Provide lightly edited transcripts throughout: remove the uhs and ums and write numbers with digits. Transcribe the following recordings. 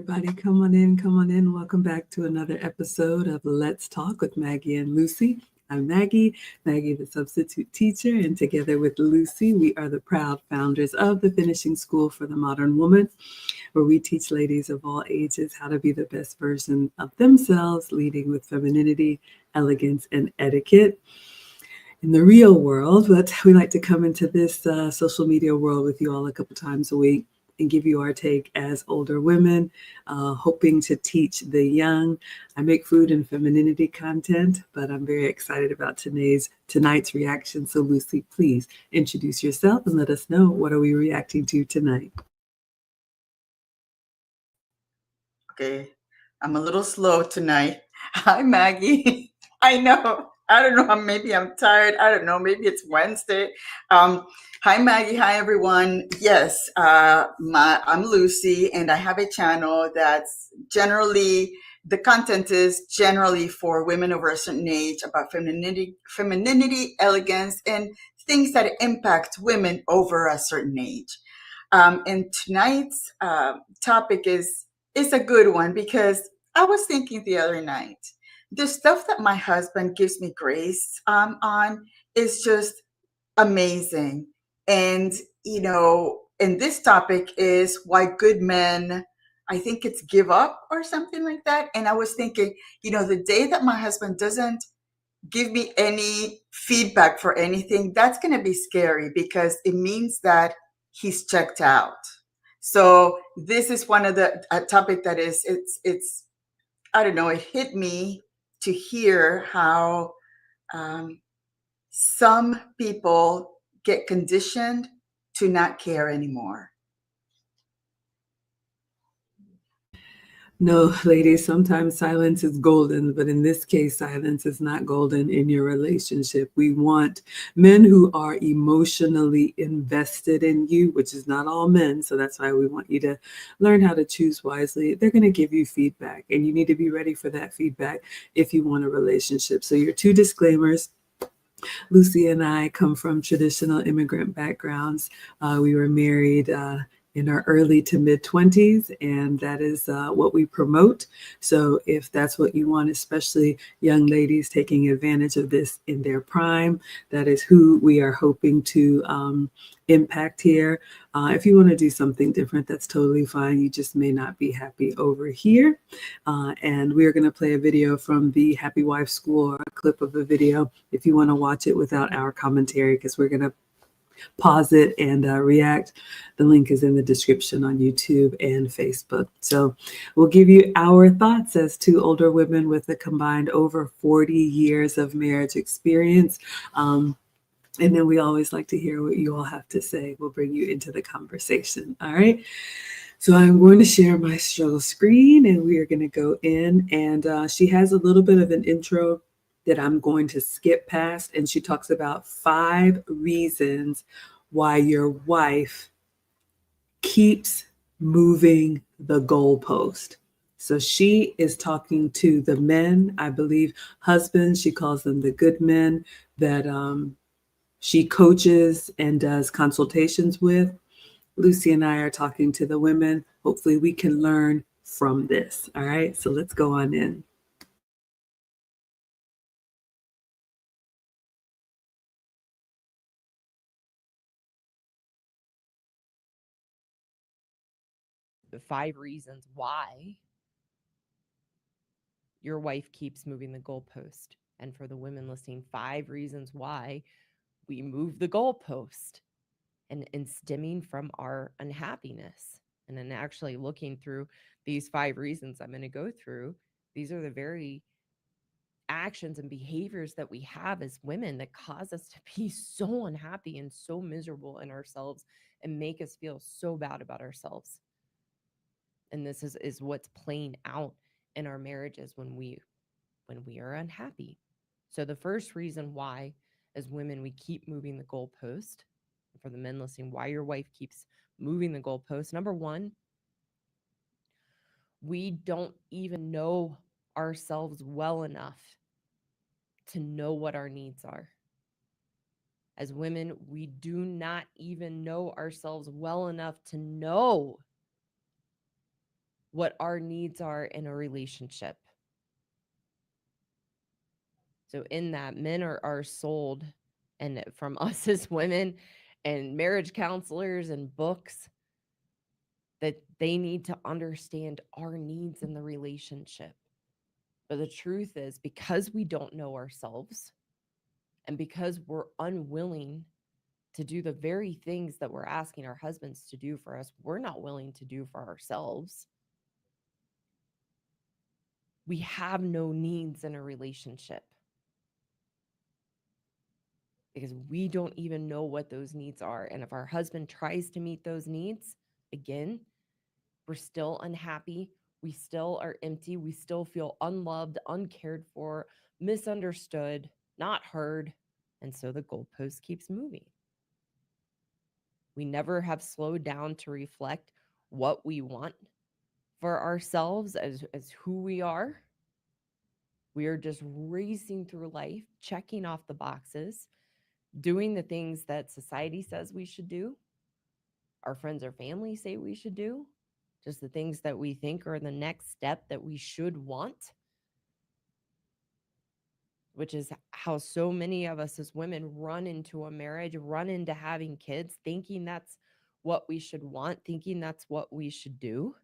everybody. Come on in, come on in. Welcome back to another episode of Let's Talk with Maggie and Lucy. I'm Maggie, the substitute teacher, and together with Lucy, we are the proud founders of the Finishing School for the Modern Woman, where we teach ladies of all ages how to be the best version of themselves, leading with femininity, elegance, and etiquette in the real world. But we like to come into this social media world with you all a couple times a week and give you our take as older women, hoping to teach the young. I make food and femininity content, but I'm very excited about tonight's reaction. So Lucy, please introduce yourself and let us know, what are we reacting to tonight? Okay, I'm a little slow tonight. Hi, Maggie. I know. I don't know. Maybe I'm tired. I don't know. Maybe it's Wednesday. Hi, Maggie. Hi, everyone. Yes, I'm Lucy, and I have a channel that's the content is generally for women over a certain age about femininity, elegance, and things that impact women over a certain age. And tonight's topic is a good one because I was thinking the other night, the stuff that my husband gives me grace on is just amazing. And, and this topic is why good men, I think it's give up or something like that. And I was thinking, the day that my husband doesn't give me any feedback for anything, that's going to be scary because it means that he's checked out. So this is one of the topic that is, it's, I don't know, it hit me to hear how some people get conditioned to not care anymore. No, ladies, sometimes silence is golden, but in this case, silence is not golden in your relationship. We want men who are emotionally invested in you, which is not all men. So that's why we want you to learn how to choose wisely. They're going to give you feedback, and you need to be ready for that feedback if you want a relationship. So your two disclaimers. Lucy and I come from traditional immigrant backgrounds. We were married in our early to mid 20s, and that is what we promote. So if that's what you want, especially young ladies taking advantage of this in their prime, that is who we are hoping to impact here. If you want to do something different, that's totally fine. You just may not be happy over here. And we're going to play a video from the Happy Wife School, or a clip of a video, if you want to watch it without our commentary, because we're going to pause it and react. The link is in the description on YouTube and Facebook. So we'll give you our thoughts as two older women with a combined over 40 years of marriage experience. And then we always like to hear what you all have to say. We'll bring you into the conversation. All right. So I'm going to share my show screen, and we are going to go in. And she has a little bit of an intro that I'm going to skip past. And she talks about 5 reasons why your wife keeps moving the goalpost. So she is talking to the men, I believe, husbands. She calls them the good men that she coaches and does consultations with. Lucy and I are talking to the women. Hopefully we can learn from this. All right, so let's go on in. The 5 reasons why your wife keeps moving the goalpost. And for the women listening, 5 reasons why we move the goalpost, and stemming from our unhappiness. And then actually looking through these 5 reasons I'm going to go through, these are the very actions and behaviors that we have as women that cause us to be so unhappy and so miserable in ourselves and make us feel so bad about ourselves. And this is what's playing out in our marriages when we are unhappy. So the first reason why, as women, we keep moving the goalpost, for the men listening, why your wife keeps moving the goalpost. Number 1, we don't even know ourselves well enough to know what our needs are. As women, we do not even know ourselves well enough to know what our needs are in a relationship. So in that, men are sold, and from us as women and marriage counselors and books, that they need to understand our needs in the relationship. But the truth is, because we don't know ourselves, and because we're unwilling to do the very things that we're asking our husbands to do for us, we're not willing to do for ourselves. We have no needs in a relationship because we don't even know what those needs are. And if our husband tries to meet those needs, again, we're still unhappy. We still are empty. We still feel unloved, uncared for, misunderstood, not heard. And so the goalpost keeps moving. We never have slowed down to reflect what we want for ourselves as who we are. We are just racing through life, checking off the boxes, doing the things that society says we should do, our friends or family say we should do, just the things that we think are the next step that we should want, which is how so many of us as women run into a marriage, run into having kids, thinking that's what we should want, thinking that's what we should do.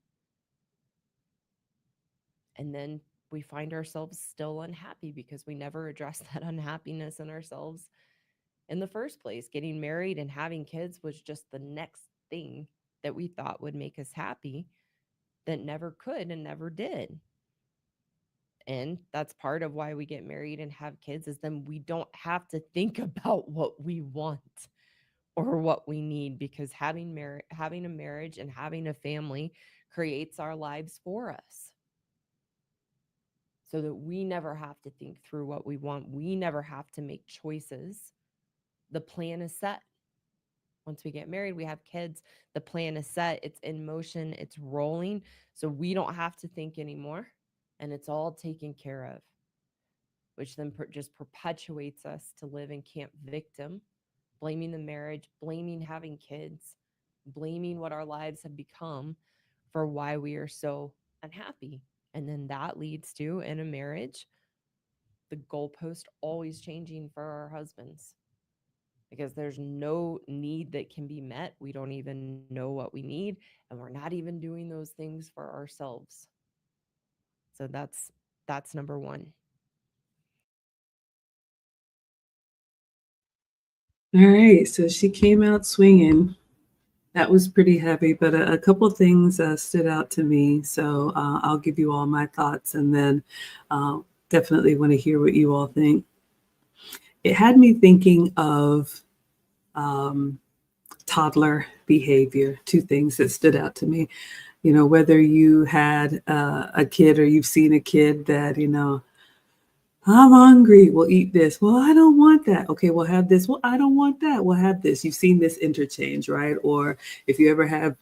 And then we find ourselves still unhappy because we never address that unhappiness in ourselves in the first place. Getting married and having kids was just the next thing that we thought would make us happy that never could and never did. And that's part of why we get married and have kids, is then we don't have to think about what we want or what we need, because having a marriage and having a family creates our lives for us, so that we never have to think through what we want. We never have to make choices. The plan is set. Once we get married, we have kids, the plan is set, it's in motion, it's rolling. So we don't have to think anymore, and it's all taken care of, which then just perpetuates us to live in camp victim, blaming the marriage, blaming having kids, blaming what our lives have become for why we are so unhappy. And then that leads to, in a marriage, the goalpost always changing for our husbands, because there's no need that can be met. We don't even know what we need, and we're not even doing those things for ourselves. So that's number one. All right, so she came out swinging. That was pretty heavy, but a couple of things stood out to me. So I'll give you all my thoughts, and then definitely want to hear what you all think. It had me thinking of toddler behavior. Two things that stood out to me. You know, whether you had a kid or you've seen a kid that, you know, I'm hungry, we'll eat this. Well, I don't want that. Okay, we'll have this. Well, I don't want that. We'll have this. You've seen this interchange, right? Or if you ever have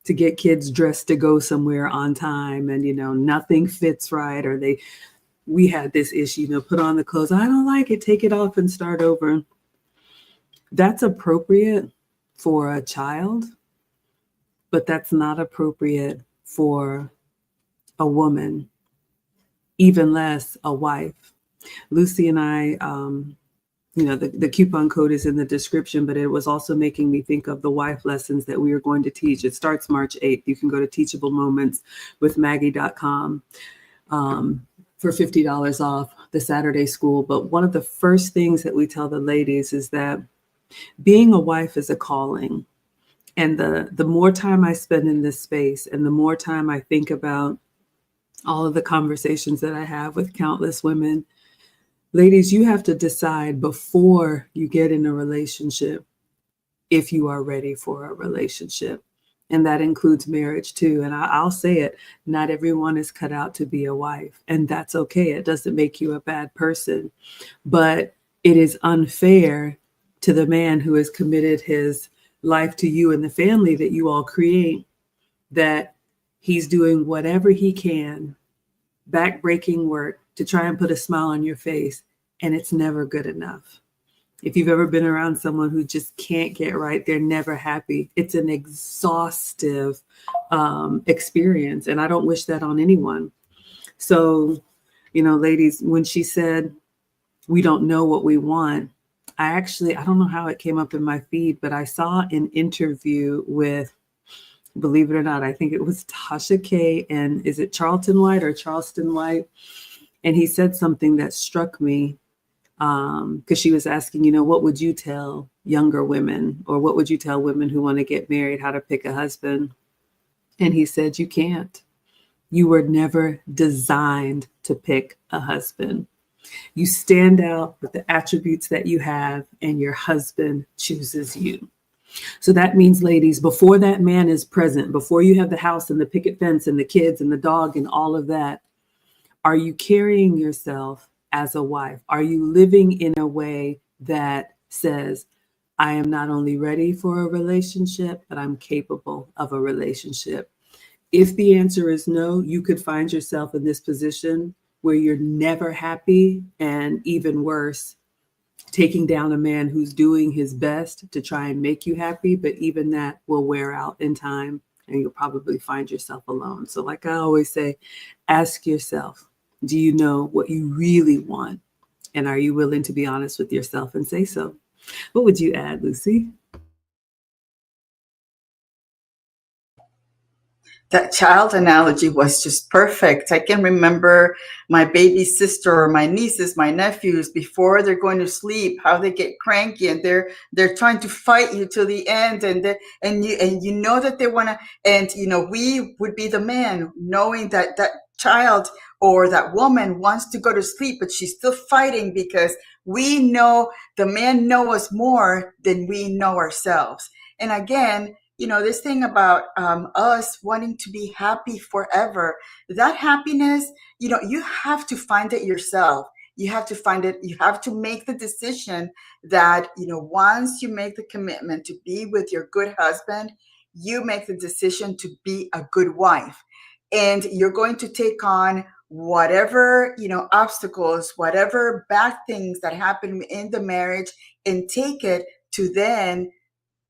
to get kids dressed to go somewhere on time and, you know, nothing fits right, or we had this issue, you know, put on the clothes. I don't like it. Take it off and start over. That's appropriate for a child, but that's not appropriate for a woman, even less a wife. Lucy and I, you know, the coupon code is in the description, but it was also making me think of the wife lessons that we are going to teach. It starts March 8th. You can go to teachablemoments.maggie.com for $50 off the Saturday school. But one of the first things that we tell the ladies is that being a wife is a calling. And the more time I spend in this space, and the more time I think about all of the conversations that I have with countless women, ladies, you have to decide before you get in a relationship if you are ready for a relationship. And that includes marriage too. And I'll say it, not everyone is cut out to be a wife. And that's okay. It doesn't make you a bad person. But it is unfair to the man who has committed his life to you and the family that you all create, that he's doing whatever he can, backbreaking work, to try and put a smile on your face, and it's never good enough. If you've ever been around someone who just can't get right, they're never happy. It's an exhaustive experience, and I don't wish that on anyone. So, ladies, when she said we don't know what we want, I don't know how it came up in my feed, but I saw an interview with, believe it or not, I think it was Tasha K, and is it Charlton White or Charleston White? And he said something that struck me, because she was asking, what would you tell younger women, or what would you tell women who want to get married, how to pick a husband? And he said, you can't. You were never designed to pick a husband. You stand out with the attributes that you have, and your husband chooses you. So that means, ladies, before that man is present, before you have the house and the picket fence and the kids and the dog and all of that, are you carrying yourself as a wife? Are you living in a way that says, I am not only ready for a relationship, but I'm capable of a relationship? If the answer is no, you could find yourself in this position where you're never happy, and even worse, taking down a man who's doing his best to try and make you happy, but even that will wear out in time, and you'll probably find yourself alone. So like I always say, ask yourself, do you know what you really want? And are you willing to be honest with yourself and say so? What would you add, Lucy? That child analogy was just perfect. I can remember my baby sister or my nieces, my nephews, before they're going to sleep, how they get cranky and they're trying to fight you till the end, and you know that they want to, and we would be the man, knowing that that child or that woman wants to go to sleep, but she's still fighting because we know the man knows us more than we know ourselves. And again, this thing about us wanting to be happy forever, that happiness, you have to find it yourself. You have to find it. You have to make the decision that, once you make the commitment to be with your good husband, you make the decision to be a good wife. And you're going to take on whatever, obstacles, whatever bad things that happen in the marriage, and take it to then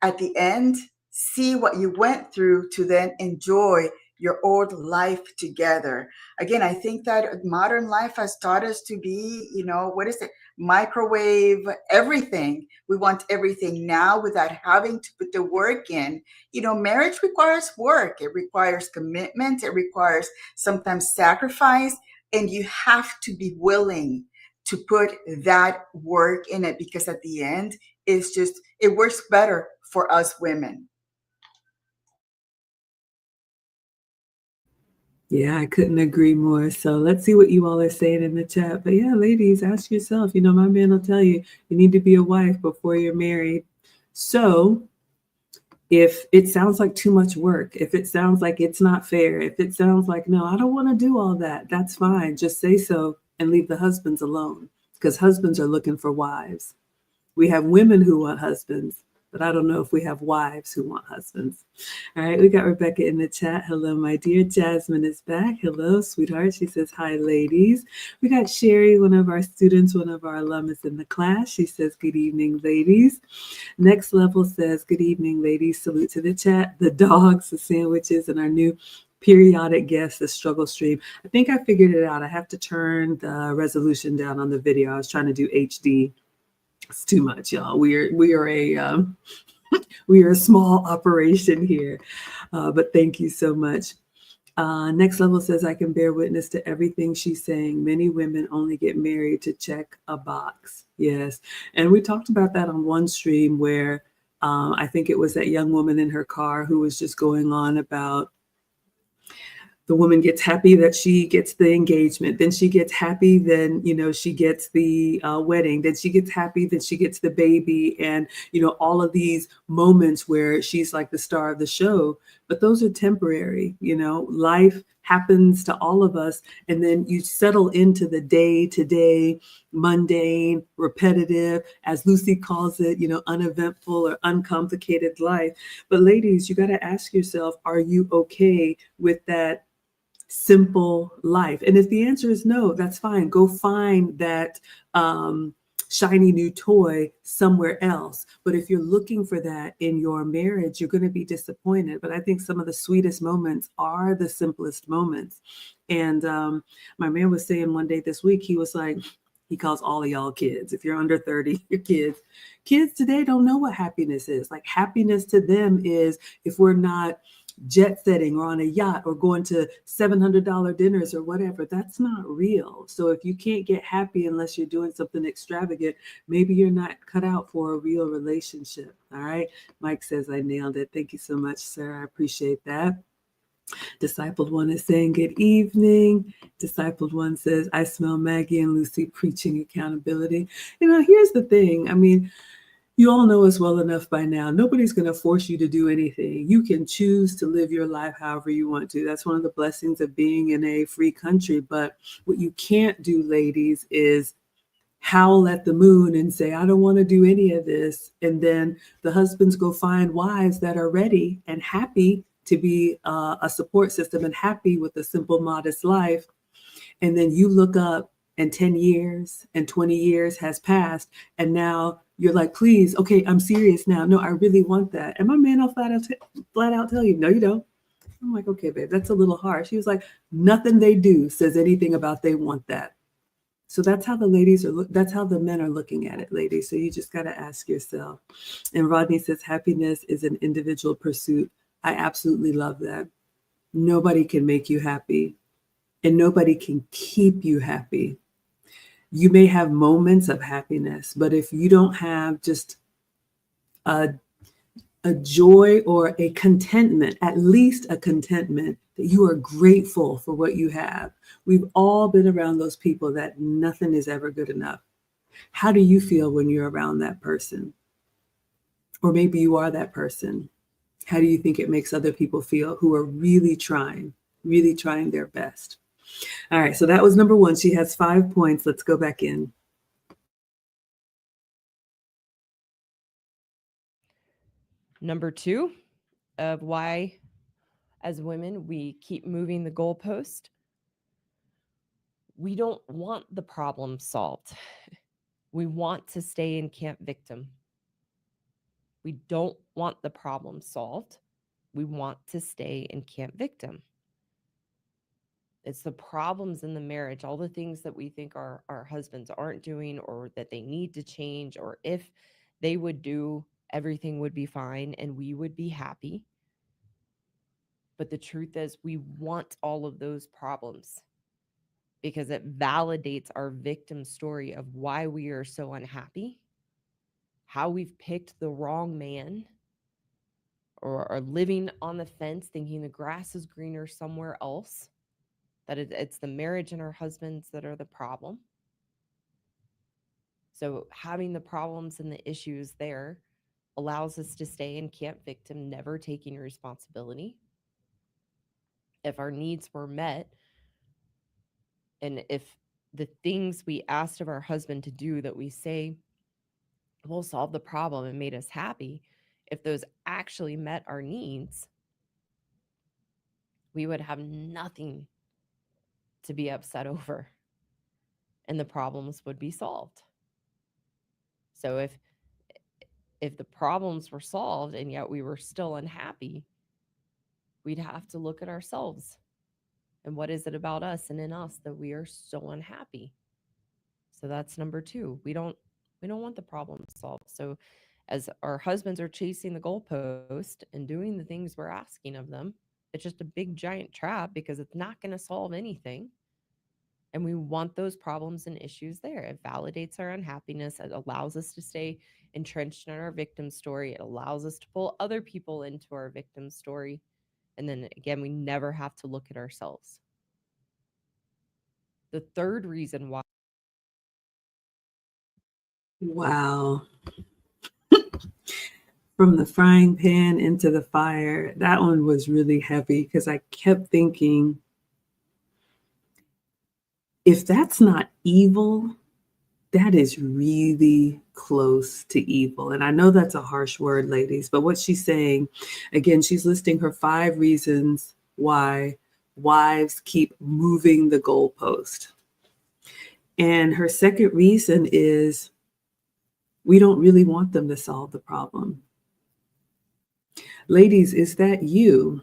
at the end, see what you went through to then enjoy your old life together. Again, I think that modern life has taught us to be, what is it? Microwave everything. We want everything now without having to put the work in. Marriage requires work. It requires commitment. It requires sometimes sacrifice. And you have to be willing to put that work in it, because at the end, it works better for us women. Yeah, I couldn't agree more. So let's see what you all are saying in the chat. But yeah, ladies, ask yourself, my man will tell you, you need to be a wife before you're married. So if it sounds like too much work, if it sounds like it's not fair, if it sounds like, no, I don't want to do all that, that's fine. Just say so and leave the husbands alone, because husbands are looking for wives. We have women who want husbands, but I don't know if we have wives who want husbands. All right, we got Rebecca in the chat. Hello, my dear. Jasmine is back. Hello, sweetheart. She says, hi, ladies. We got Sherry, one of our students, one of our alumnus in the class. She says, good evening, ladies. Next Level says, good evening, ladies. Salute to the chat, the dogs, the sandwiches, and our new periodic guest, the struggle stream. I think I figured it out. I have to turn the resolution down on the video. I was trying to do HD. It's too much, y'all. We are a small operation here, but thank you so much. Next Level says, I can bear witness to everything she's saying. Many women only get married to check a box. Yes, and we talked about that on one stream where I think it was that young woman in her car who was just going on about, the woman gets happy that she gets the engagement. Then she gets happy, then, she gets the wedding. Then she gets happy that she gets the baby. And, all of these moments where she's like the star of the show. But those are temporary. Life happens to all of us. And then you settle into the day-to-day, mundane, repetitive, as Lucy calls it, uneventful or uncomplicated life. But ladies, you got to ask yourself, are you okay with that simple life? And if the answer is no, that's fine. Go find that shiny new toy somewhere else. But if you're looking for that in your marriage, you're going to be disappointed. But I think some of the sweetest moments are the simplest moments. And my man was saying one day this week, he was like, he calls all of y'all kids. If you're under 30, you're kids. Kids today don't know what happiness is. Like, happiness to them is if we're not jet setting or on a yacht or going to $700 dinners or whatever. That's not real. So if you can't get happy unless you're doing something extravagant, maybe you're not cut out for a real relationship. All right. Mike says I nailed it. Thank you so much, sir. I appreciate that. Discipled One is saying good evening. Discipled One says, I smell Maggie and Lucy preaching accountability. You know, here's the thing. I mean, you all know us well enough by now. Nobody's going to force you to do anything. You can choose to live your life however you want to. That's one of the blessings of being in a free country. But what you can't do, ladies, is howl at the moon and say, I don't want to do any of this. And then the husbands go find wives that are ready and happy to be a support system and happy with a simple, modest life. And then you look up and 10 years and 20 years has passed. And now you're like, please, okay, I'm serious now. No, I really want that. And my man will flat out tell you, no, you don't. I'm like, okay, babe, that's a little harsh. He was like, nothing they do says anything about they want that. So that's how the ladies are, that's how the men are looking at it, ladies. So you just got to ask yourself. And Rodney says, happiness is an individual pursuit. I absolutely love that. Nobody can make you happy and nobody can keep you happy. You may have moments of happiness, but if you don't have just a joy or a contentment, at least a contentment, that you are grateful for what you have. We've all been around those people that nothing is ever good enough. How do you feel when you're around that person? Or maybe you are that person. How do you think it makes other people feel who are really trying their best? All right, so that was number one. She has 5 points. Let's go back in. Number 2 of why, as women, we keep moving the goalpost. We don't want the problem solved. We want to stay in camp victim. We don't want the problem solved. We want to stay in camp victim. It's the problems in the marriage, all the things that we think our husbands aren't doing or that they need to change, or if they would do, everything would be fine and we would be happy. But the truth is, we want all of those problems because it validates our victim story of why we are so unhappy, how we've picked the wrong man, or are living on the fence thinking the grass is greener somewhere else, that it's the marriage and our husbands that are the problem. So having the problems and the issues there allows us to stay in camp victim, never taking responsibility. If our needs were met, and if the things we asked of our husband to do that we say will solve the problem and made us happy, if those actually met our needs, we would have nothing to be upset over and the problems would be solved. So if the problems were solved and yet we were still unhappy, we'd have to look at ourselves and what is it about us and in us that we are so unhappy. So that's number 2. We don't want the problem solved. So as our husbands are chasing the goalpost and doing the things we're asking of them, it's just a big giant trap because it's not going to solve anything. And we want those problems and issues there. It validates our unhappiness. It allows us to stay entrenched in our victim story. It allows us to pull other people into our victim story. And then again, we never have to look at ourselves. The third reason why. Wow. From the frying pan into the fire. That one was really heavy because I kept thinking, if that's not evil, that is really close to evil. And I know that's a harsh word, ladies, but what she's saying, again, she's listing her 5 reasons why wives keep moving the goalpost. And her second reason is We don't really want them to solve the problem. Ladies, is that you?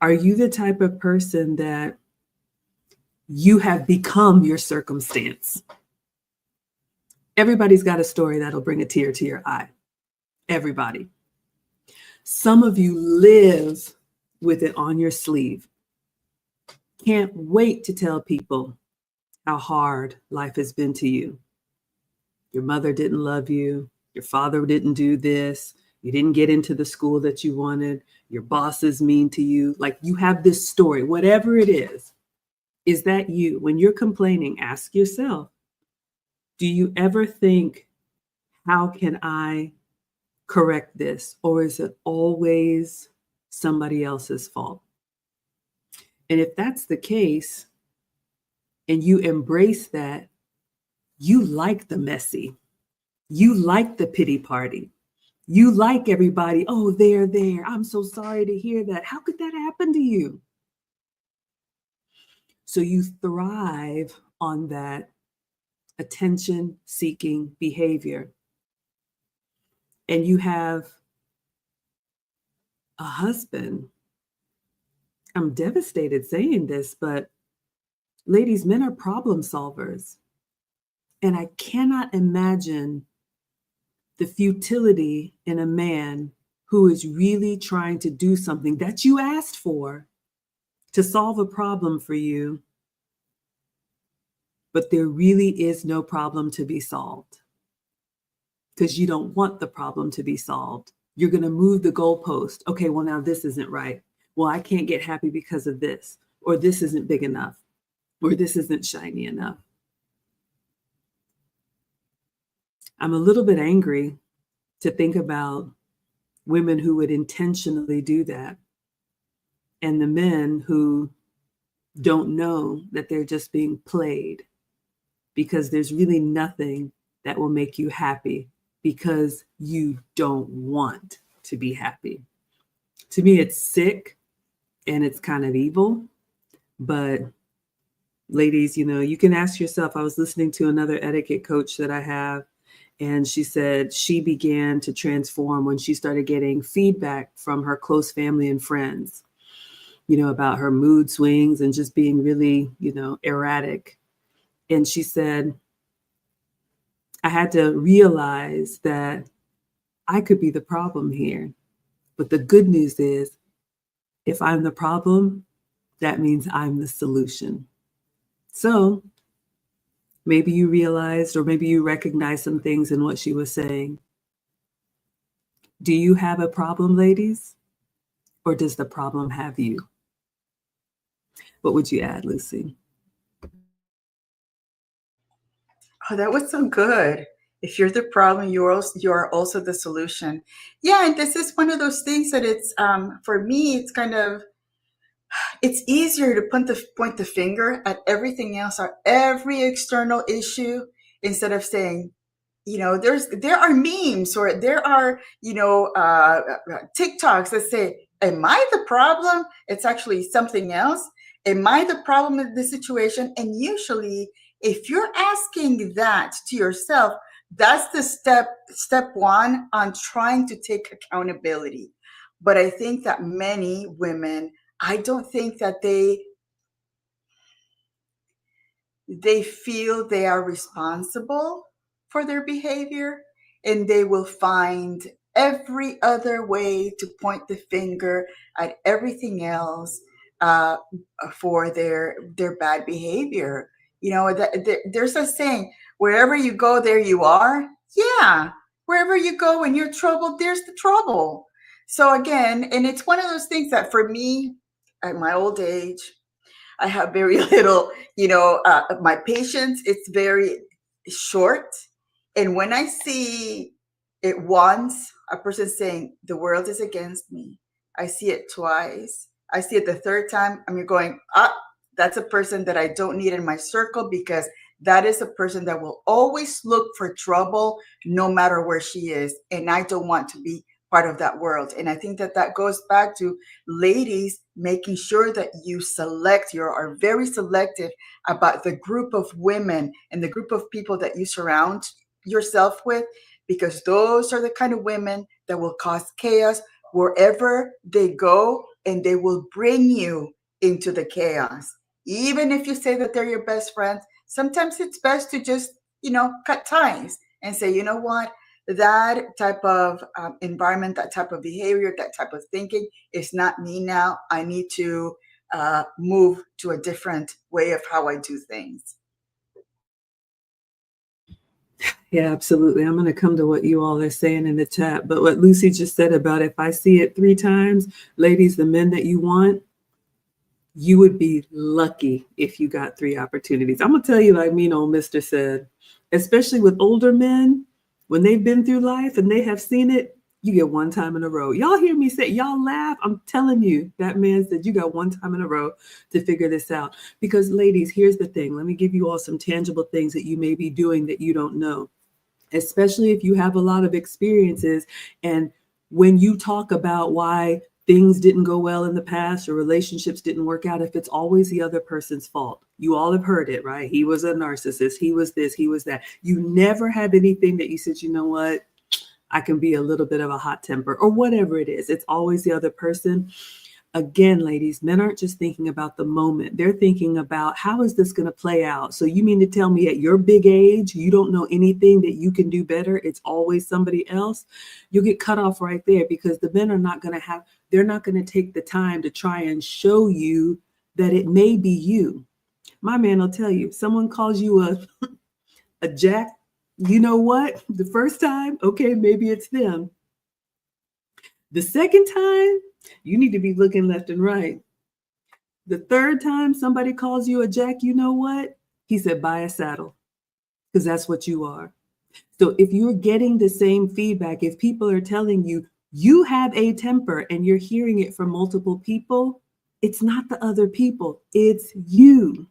Are you the type of person that you have become your circumstance? Everybody's got a story that'll bring a tear to your eye. Everybody. Some of you live with it on your sleeve. Can't wait to tell people how hard life has been to you. Your mother didn't love you. Your father didn't do this. You didn't get into the school that you wanted. Your boss is mean to you. Like, you have this story, whatever it is that you? When you're complaining, ask yourself, do you ever think, how can I correct this? Or is it always somebody else's fault? And if that's the case, and you embrace that, you like the messy. You like the pity party. You like everybody, oh, they're there. I'm so sorry to hear that. How could that happen to you? So you thrive on that attention-seeking behavior. And you have a husband. I'm devastated saying this, but ladies, men are problem solvers. And I cannot imagine the futility in a man who is really trying to do something that you asked for to solve a problem for you, but there really is no problem to be solved because you don't want the problem to be solved. You're going to move the goalpost. Okay, well, now this isn't right. Well, I can't get happy because of this, or this isn't big enough, or this isn't shiny enough. I'm a little bit angry to think about women who would intentionally do that, and the men who don't know that they're just being played, because there's really nothing that will make you happy because you don't want to be happy. To me, it's sick and it's kind of evil. But ladies, you can ask yourself. I was listening to another etiquette coach that I have, and she said she began to transform when she started getting feedback from her close family and friends, about her mood swings and just being really, erratic. And she said, I had to realize that I could be the problem here. But the good news is, if I'm the problem, that means I'm the solution. So maybe you realized, or maybe you recognized some things in what she was saying. Do you have a problem, ladies? Or does the problem have you? What would you add, Lucy? Oh, that was so good. If you're the problem, you're also the solution. Yeah, and this is one of those things that it's for me, it's easier to point the finger at everything else or every external issue instead of saying, there are memes or there are TikToks that say, am I the problem? It's actually something else. Am I the problem in this situation? And usually, if you're asking that to yourself, that's the step one on trying to take accountability. But I think that many women, I don't think that they feel they are responsible for their behavior, and they will find every other way to point the finger at everything else for their bad behavior. There's a saying, wherever you go, there you are. Yeah, wherever you go when you're troubled, there's the trouble. So again, and it's one of those things that for me, at my old age, I have very little, my patience, it's very short. And when I see it once, a person saying, the world is against me, I see it twice. I see it the third time, I'm going, that's a person that I don't need in my circle, because that is a person that will always look for trouble no matter where she is. And I don't want to be part of that world. And I think that goes back to ladies making sure that you are very selective about the group of women and the group of people that you surround yourself with, because those are the kind of women that will cause chaos wherever they go, and they will bring you into the chaos. Even if you say that they're your best friends, sometimes it's best to just, cut ties and say, you know what, that type of environment, that type of behavior, that type of thinking is not me now. I need to move to a different way of how I do things. Yeah, absolutely. I'm going to come to what you all are saying in the chat. But what Lucy just said about if I see it 3 times, ladies, the men that you want, you would be lucky if you got 3 opportunities. I'm going to tell you, like mean old Mister said, especially with older men, when they've been through life and they have seen it, you get 1 time in a row. Y'all hear me say, y'all laugh. I'm telling you, that man said you got 1 time in a row to figure this out. Because ladies, here's the thing. Let me give you all some tangible things that you may be doing that you don't know, especially if you have a lot of experiences. And when you talk about why things didn't go well in the past or relationships didn't work out, if it's always the other person's fault, you all have heard it, right? He was a narcissist. He was this, he was that. You never have anything that you said, you know what? I can be a little bit of a hot temper or whatever it is. It's always the other person. Again, ladies, men aren't just thinking about the moment. They're thinking about, how is this going to play out? So you mean to tell me at your big age, you don't know anything that you can do better? It's always somebody else. You'll get cut off right there, because the men are not going to they're not going to take the time to try and show you that it may be you. My man will tell you, someone calls you a jack. You know what? The first time, okay, maybe it's them. The second time, you need to be looking left and right. The third time somebody calls you a jack, you know what? He said, buy a saddle, because that's what you are. So if you're getting the same feedback, if people are telling you you have a temper and you're hearing it from multiple people, it's not the other people, it's you.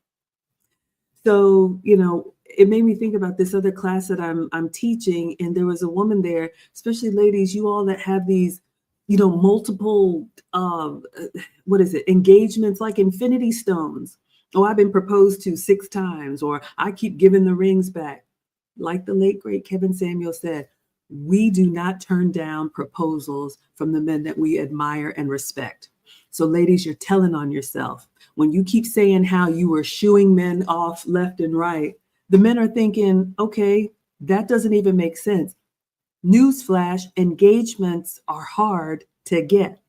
So, it made me think about this other class that I'm teaching, and there was a woman there, especially ladies, you all that have these, multiple, engagements, like infinity stones. Oh, I've been proposed to 6 times, or I keep giving the rings back. Like the late, great Kevin Samuel said, we do not turn down proposals from the men that we admire and respect. So ladies, you're telling on yourself. When you keep saying how you were shooing men off left and right, the men are thinking, okay, that doesn't even make sense. Newsflash, engagements are hard to get.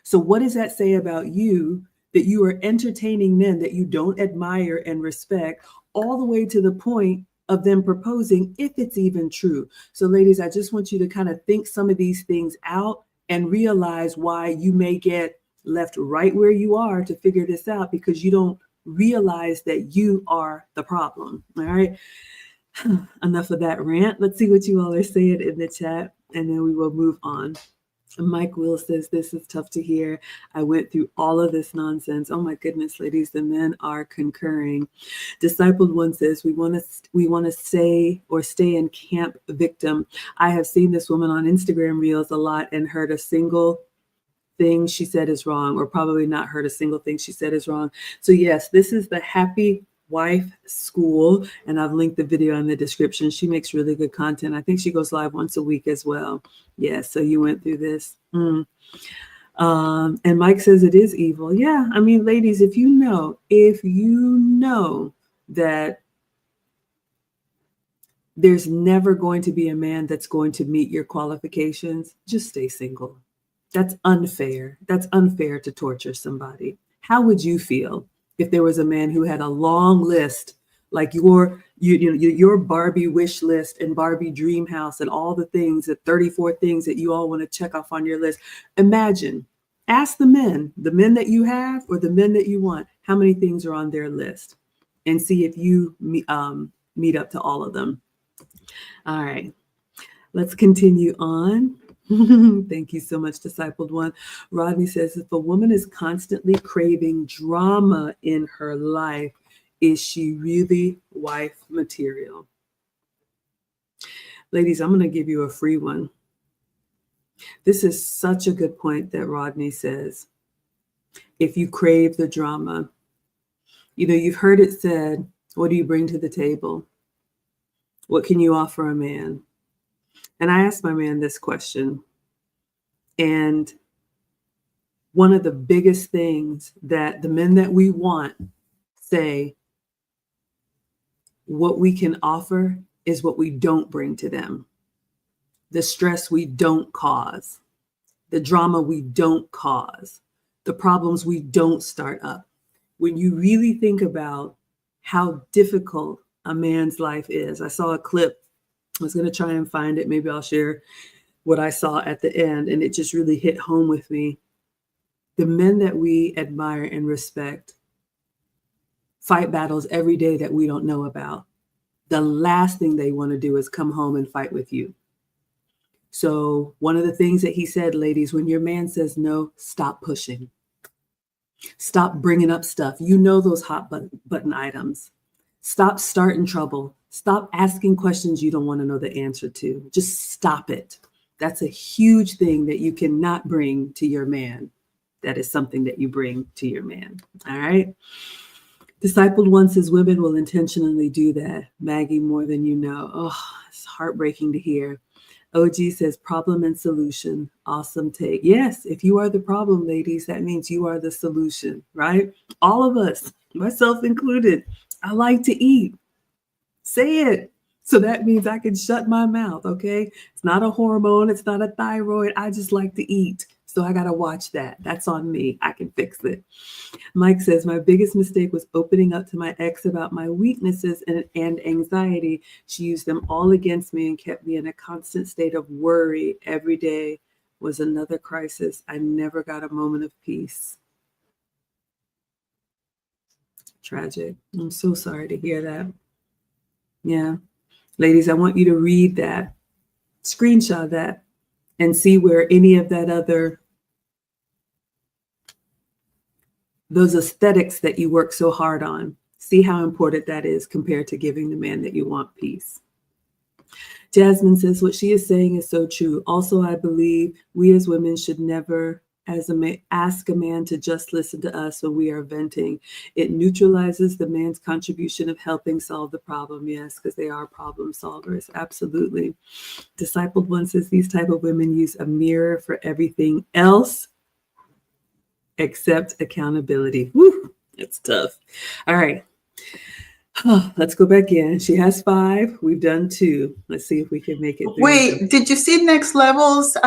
So what does that say about you, that you are entertaining men that you don't admire and respect, all the way to the point of them proposing, if it's even true? So ladies, I just want you to kind of think some of these things out and realize why you may get left right where you are to figure this out, because you don't realize that you are the problem. All right. Enough of that rant. Let's see what you all are saying in the chat, and then we will move on. Mike Will says, this is tough to hear. I went through all of this nonsense. Oh my goodness, ladies, the men are concurring. Discipled One says, we want to stay in camp victim. I have seen this woman on Instagram Reels a lot and heard a single thing she said is wrong, or probably not heard a single thing she said is wrong. So yes, this is the Happy Wife School, and I've linked the video in the description. She makes really good content. I think she goes live once a week as well. Yeah, so you went through this. And Mike says it is evil. Yeah, I mean, ladies, if you know that there's never going to be a man that's going to meet your qualifications, just stay single. That's unfair. That's unfair to torture somebody. How would you feel if there was a man who had a long list, like your Barbie wish list and Barbie dream house and all the things, the 34 things that you all want to check off on your list? Imagine, ask the men that you have or the men that you want, how many things are on their list, and see if you meet up to all of them. All right, let's continue on. Thank you so much, Discipled One. Rodney says, if a woman is constantly craving drama in her life, is she really wife material? Ladies, I'm going to give you a free one. This is such a good point that Rodney says. If you crave the drama, you've heard it said, what do you bring to the table? What can you offer a man? And I asked my man this question. And one of the biggest things that the men that we want say, what we can offer is what we don't bring to them. The stress we don't cause, the drama we don't cause, the problems we don't start up. When you really think about how difficult a man's life is, I saw a clip. I was going to try and find it. Maybe I'll share what I saw at the end, and it just really hit home with me. The men that we admire and respect fight battles every day that we don't know about. The last thing they want to do is come home and fight with you. So, one of the things that he said, ladies, when your man says no, stop pushing. Stop bringing up stuff. You know those hot button items. Stop starting trouble. Stop asking questions you don't want to know the answer to. Just stop it. That's a huge thing that you cannot bring to your man. That is something that you bring to your man. All right. Discipled One says women will intentionally do that. Maggie, more than you know. Oh, it's heartbreaking to hear. OG says problem and solution. Awesome take. Yes, if you are the problem, ladies, that means you are the solution, right? All of us, myself included. I like to eat. Say it. So that means I can shut my mouth, okay? It's not a hormone. It's not a thyroid. I just like to eat. So I got to watch that. That's on me. I can fix it. Mike says, my biggest mistake was opening up to my ex about my weaknesses and anxiety. She used them all against me and kept me in a constant state of worry. Every day was another crisis. I never got a moment of peace. Tragic. I'm so sorry to hear that. Yeah. Ladies, I want you to read that, screenshot that, and see where any of that other, those aesthetics that you work so hard on, see how important that is compared to giving the man that you want peace. Jasmine says what she is saying is so true. Also, I believe we as women should never ask a man to just listen to us when we are venting. It neutralizes the man's contribution of helping solve the problem. Yes, because they are problem solvers. Absolutely. Discipled One says these type of women use a mirror for everything else except accountability. Woo, it's tough. All right. Oh, let's go back in. She has 5. We've done 2. Let's see if we can make it through. Wait, did you see Next Level's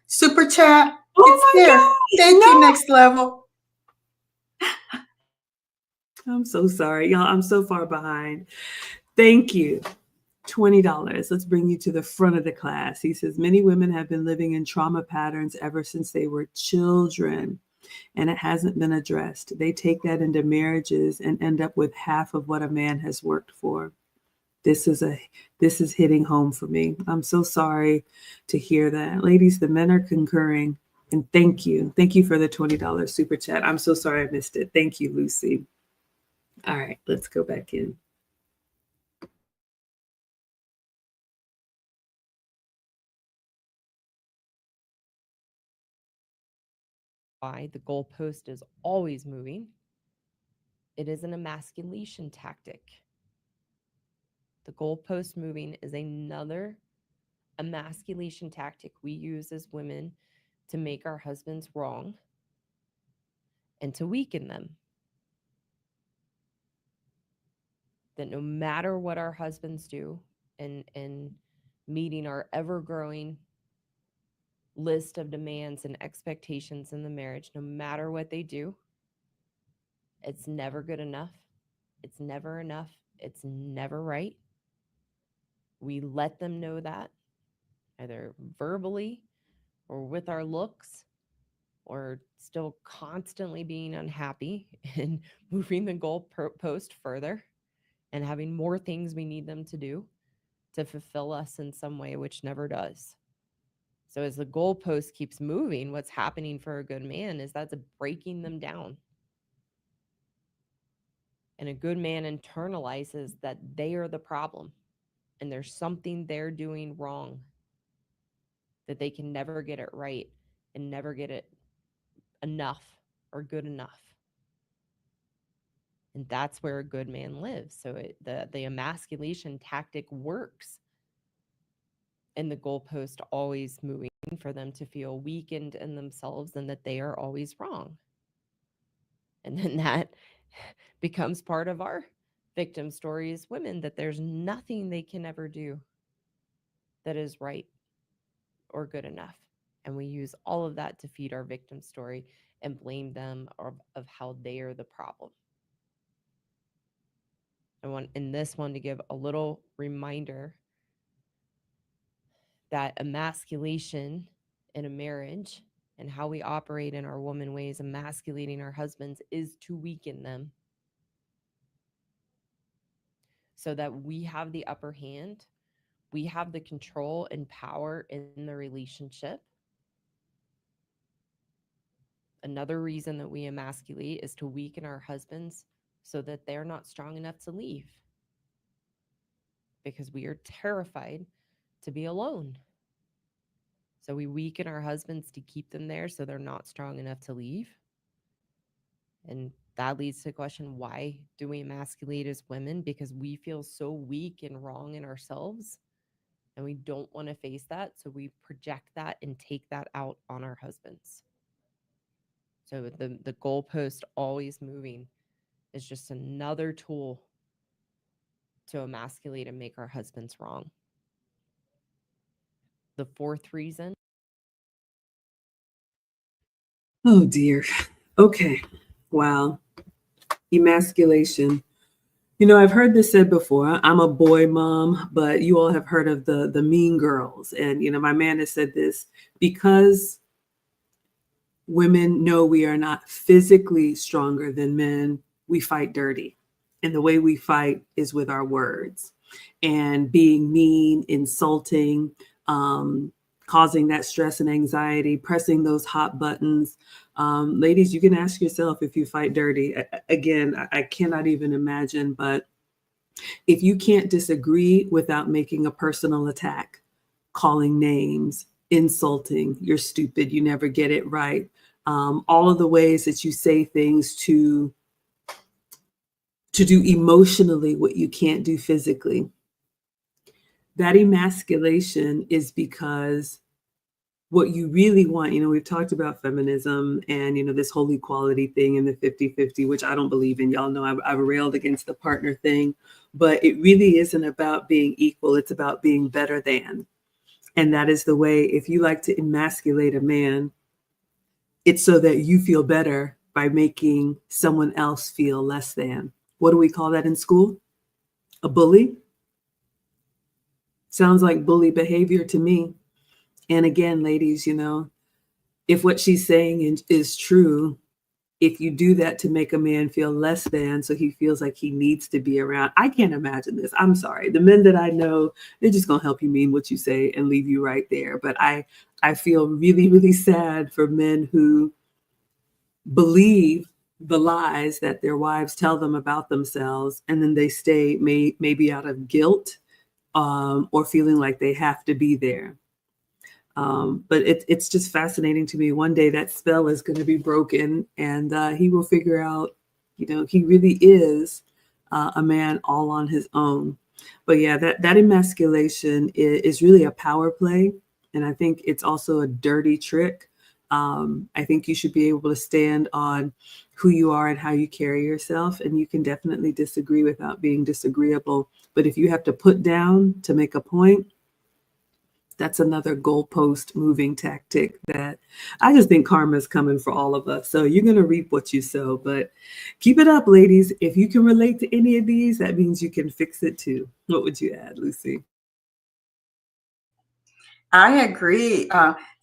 super chat? Oh It's my there. God. Thank you, Next Level. I'm so sorry, y'all. I'm so far behind. Thank you. $20. Let's bring you to the front of the class. He says, many women have been living in trauma patterns ever since they were children, and it hasn't been addressed. They take that into marriages and end up with half of what a man has worked for. This is hitting home for me. I'm so sorry to hear that. Ladies, the men are concurring. And thank you. Thank you for the $20 super chat. I'm so sorry I missed it. Thank you, Lucy. All right, let's go back in. Why the goalpost is always moving. It is an emasculation tactic. The goalpost moving is another emasculation tactic we use as women to make our husbands wrong and to weaken them. That no matter what our husbands do, and meeting our ever-growing list of demands and expectations in the marriage, no matter what they do, it's never good enough. It's never enough. It's never right. We let them know that, either verbally or with our looks, or still constantly being unhappy and moving the goalpost further and having more things we need them to do to fulfill us in some way, which never does. So as the goalpost keeps moving, what's happening for a good man is that's breaking them down. And a good man internalizes that they are the problem and there's something they're doing wrong, that they can never get it right and never get it enough or good enough. And that's where a good man lives. So the emasculation tactic works, and the goalpost always moving for them to feel weakened in themselves and that they are always wrong. And then that becomes part of our victim story as women, that there's nothing they can ever do that is right or good enough. And we use all of that to feed our victim story and blame them of how they are the problem. I want in this one to give a little reminder that emasculation in a marriage and how we operate in our woman ways, emasculating our husbands, is to weaken them so that we have the upper hand. We have the control and power in the relationship. Another reason that we emasculate is to weaken our husbands so that they're not strong enough to leave, because we are terrified to be alone. So we weaken our husbands to keep them there so they're not strong enough to leave. And that leads to the question, why do we emasculate as women? Because we feel so weak and wrong in ourselves, and we don't want to face that. So we project that and take that out on our husbands. So the goalpost always moving is just another tool to emasculate and make our husbands wrong. The fourth reason. Oh dear. Okay. Wow. Emasculation. You know, I've heard this said before. I'm a boy mom, but you all have heard of the mean girls. And, you know, my man has said this: because women know we are not physically stronger than men, we fight dirty. And the way we fight is with our words and being mean, insulting, causing that stress and anxiety, pressing those hot buttons. Ladies, you can ask yourself if you fight dirty. Again, I cannot even imagine, but if you can't disagree without making a personal attack, calling names, insulting, you're stupid, you never get it right. All of the ways that you say things to do emotionally what you can't do physically. That emasculation is because what you really want, you know, we've talked about feminism and, you know, this whole equality thing and the 50-50, which I don't believe in. Y'all know I've railed against the partner thing, but it really isn't about being equal. It's about being better than. And that is the way, if you like to emasculate a man, it's so that you feel better by making someone else feel less than. What do we call that in school? A bully? Sounds like bully behavior to me. And again, ladies, you know, if what she's saying is true, if you do that to make a man feel less than, so he feels like he needs to be around, I can't imagine this. I'm sorry. The men that I know, they're just going to help you mean what you say and leave you right there. But I feel really, really sad for men who believe the lies that their wives tell them about themselves, and then they stay maybe out of guilt or feeling like they have to be there. But it's just fascinating to me. One day that spell is going to be broken, and he will figure out, you know, he really is a man all on his own. But yeah, that emasculation is really a power play. And I think it's also a dirty trick. I think you should be able to stand on who you are and how you carry yourself. And you can definitely disagree without being disagreeable. But if you have to put down to make a point, that's another goalpost moving tactic that I just think karma is coming for all of us. So you're going to reap what you sow, but keep it up, ladies. If you can relate to any of these, that means you can fix it too. What would you add, Lucy? I agree.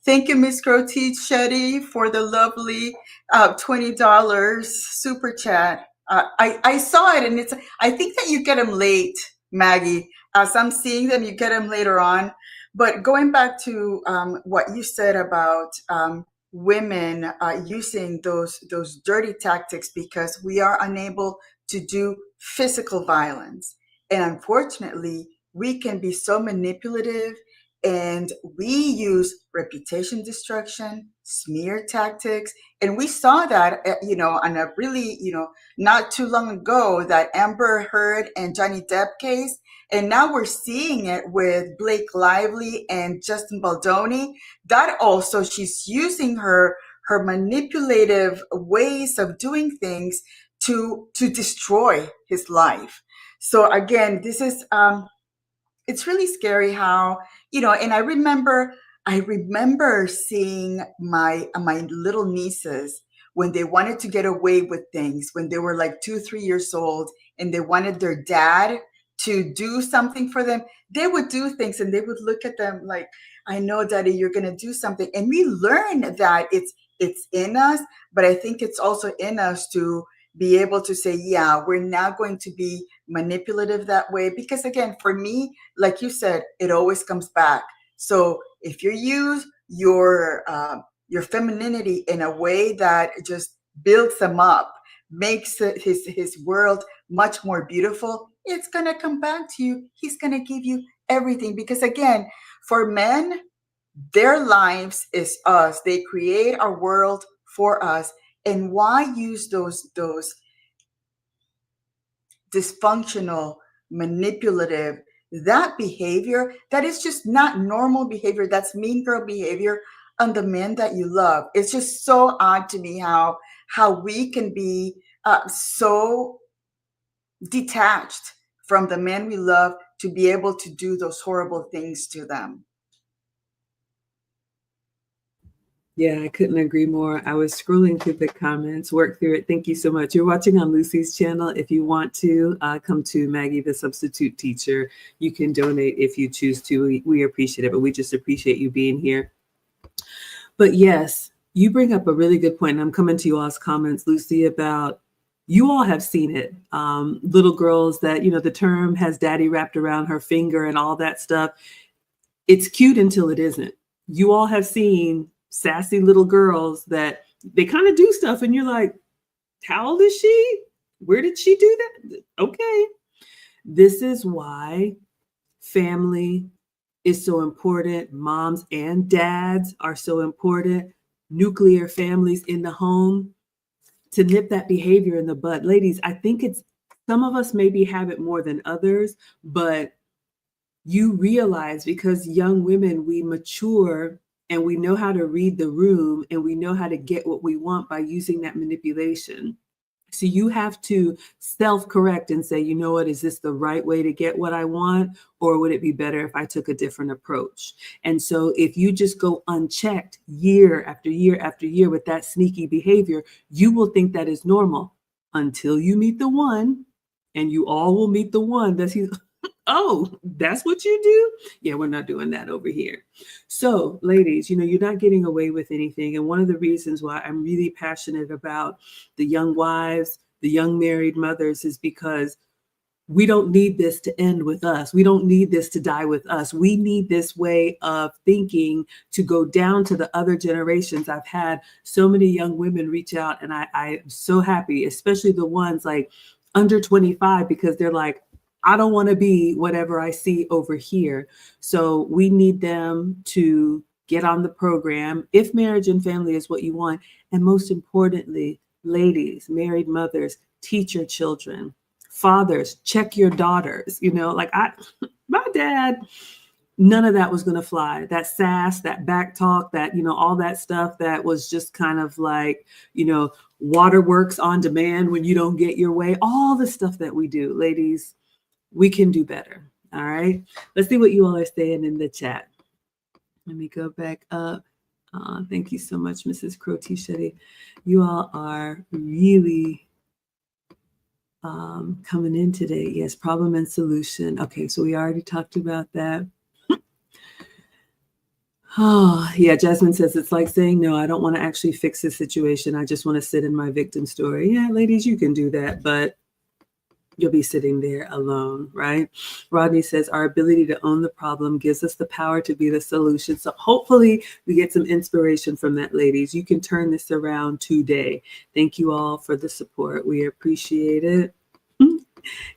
Thank you, Miss Grotee Shetty, for the lovely $20 super chat. I saw it, and I think that you get them late, Maggie. As I'm seeing them, you get them later on. But going back to what you said about women using those dirty tactics because we are unable to do physical violence, and unfortunately, we can be so manipulative And we use reputation destruction, smear tactics. And we saw that, on a really, not too long ago, that Amber Heard and Johnny Depp case. And now we're seeing it with Blake Lively and Justin Baldoni. That also, she's using her manipulative ways of doing things to destroy his life. So again, this is it's really scary how, and I remember seeing my little nieces when they wanted to get away with things, when they were like 2-3 years old, and they wanted their dad to do something for them. They would do things and they would look at them like, I know, Daddy, you're going to do something. And we learn that it's in us, but I think it's also in us to be able to say, yeah, we're not going to be manipulative that way. Because again, for me, like you said, it always comes back. So if you use your femininity in a way that just builds them up, makes his world much more beautiful, it's going to come back to you. He's going to give you everything. Because again, for men, their lives is us. They create our world for us. And why use those dysfunctional, manipulative, that behavior that is just not normal behavior? That's mean girl behavior on the men that you love. It's just so odd to me how we can be so detached from the men we love to be able to do those horrible things to them. Yeah, I couldn't agree more. I was scrolling through the comments, work through it. Thank you so much. You're watching on Lucy's channel. If you want to come to Maggie, the substitute teacher, you can donate if you choose to. We appreciate it, but we just appreciate you being here. But yes, you bring up a really good point. And I'm coming to you all's comments, Lucy, about you all have seen it. Little girls that, the term has daddy wrapped around her finger and all that stuff. It's cute until it isn't. You all have seen sassy little girls that they kind of do stuff and you're like, how old is she? Where did she do that? Okay. This is why family is so important. Moms and dads are so important. Nuclear families in the home to nip that behavior in the bud. Ladies, I think it's some of us maybe have it more than others, but you realize because young women, we mature and we know how to read the room and we know how to get what we want by using that manipulation. So you have to self-correct and say, you know what, is this the right way to get what I want? Or would it be better if I took a different approach? And so if you just go unchecked year after year after year with that sneaky behavior, you will think that is normal until you meet the one, and you all will meet the one that's oh, that's what you do? Yeah, we're not doing that over here. So, ladies, you're not getting away with anything. And one of the reasons why I'm really passionate about the young wives, the young married mothers, is because we don't need this to end with us. We don't need this to die with us. We need this way of thinking to go down to the other generations. I've had so many young women reach out, and I'm so happy, especially the ones like under 25, because they're like, I don't want to be whatever I see over here. So we need them to get on the program if marriage and family is what you want. And most importantly, ladies, married mothers, teach your children. Fathers, check your daughters. My dad, none of that was going to fly. That sass, that back talk, that, all that stuff that was just kind of like, waterworks on demand when you don't get your way. All the stuff that we do, ladies, we can do better. All right. Let's see what you all are saying in the chat. Let me go back up. Thank you so much, Mrs. Crow-T-Shetty. You all are really coming in today. Yes, problem and solution. Okay, so we already talked about that. Oh, yeah, Jasmine says it's like saying, no, I don't want to actually fix the situation. I just want to sit in my victim story. Yeah, ladies, you can do that, but you'll be sitting there alone, right? Rodney says our ability to own the problem gives us the power to be the solution. So hopefully we get some inspiration from that, ladies. You can turn this around today. Thank you all for the support. We appreciate it.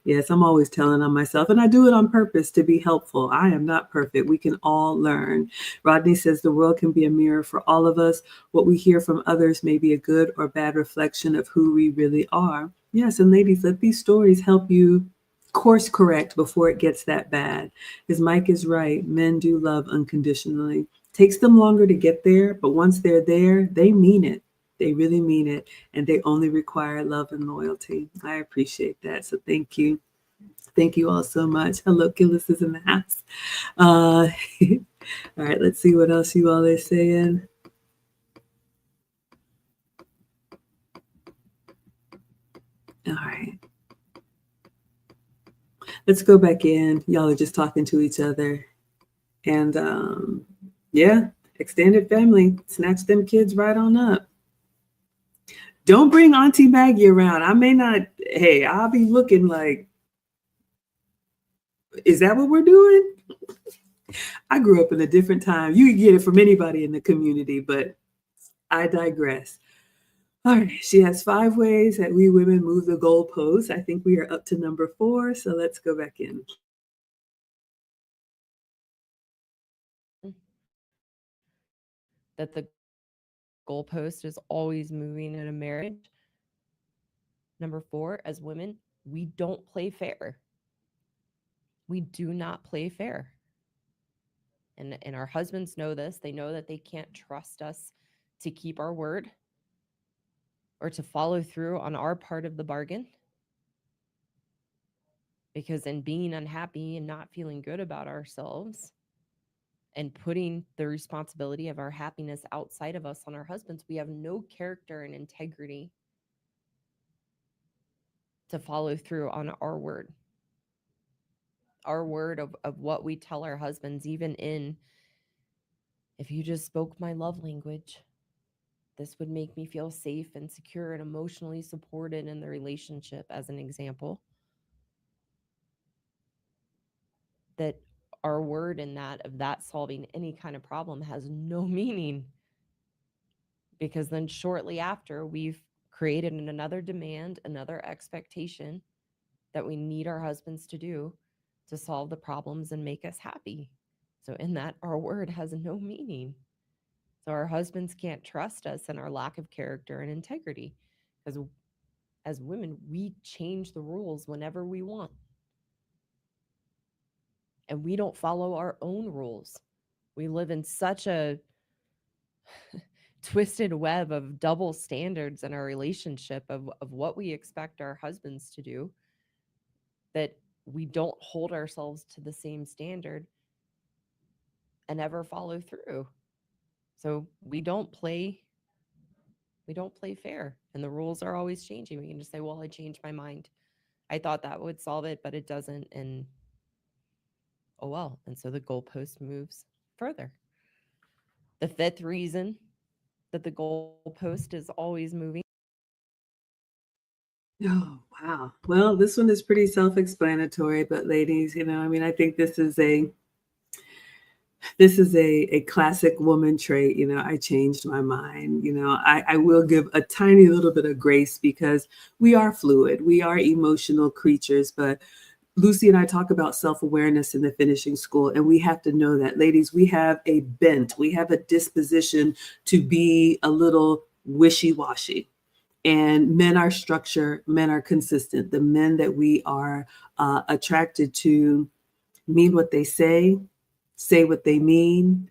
Yes, I'm always telling on myself, and I do it on purpose to be helpful. I am not perfect. We can all learn. Rodney says the world can be a mirror for all of us. What we hear from others may be a good or bad reflection of who we really are. Yes, and ladies, let these stories help you course correct before it gets that bad. Because Mike is right. Men do love unconditionally. Takes them longer to get there, but once they're there, they mean it. They really mean it, and they only require love and loyalty. I appreciate that. So thank you. Thank you all so much. Hello, Gillis is in the house. All right, let's see what else you all are saying. All right. Let's go back in. Y'all are just talking to each other. And yeah, extended family. Snatch them kids right on up. Don't bring Auntie Maggie around. I may not, hey, I'll be looking like, is that what we're doing? I grew up in a different time. You can get it from anybody in the community, but I digress. All right, she has 5 ways that we women move the goalposts. I think we are up to number 4, so let's go back in. That the goalpost is always moving in a marriage. Number 4, as women, we don't play fair. We do not play fair. And our husbands know this. They know that they can't trust us to keep our word or to follow through on our part of the bargain. Because in being unhappy and not feeling good about ourselves and putting the responsibility of our happiness outside of us on our husbands, we have no character and integrity to follow through on our word. Our word of what we tell our husbands, even in, if you just spoke my love language, this would make me feel safe and secure and emotionally supported in the relationship, as an example. That our word in that, of that solving any kind of problem, has no meaning. Because then shortly after, we've created another demand, another expectation that we need our husbands to do to solve the problems and make us happy. So in that, our word has no meaning. So our husbands can't trust us in our lack of character and integrity. Because as women, we change the rules whenever we want. And we don't follow our own rules. We live in such a twisted web of double standards in our relationship of what we expect our husbands to do, that we don't hold ourselves to the same standard and ever follow through. So we don't play fair, and the rules are always changing. We can just say, well, I changed my mind. I thought that would solve it, but it doesn't. And oh well. And so the goalpost moves further. The 5th reason that the goalpost is always moving. Oh, wow. Well, this one is pretty self-explanatory, but ladies, I think this is a classic woman trait. I changed my mind. I will give a tiny little bit of grace because we are fluid. We are emotional creatures, but Lucy and I talk about self-awareness in the finishing school, and we have to know that, ladies, we have a bent, we have a disposition to be a little wishy-washy. And men are structure, men are consistent. The men that we are attracted to mean what they say what they mean,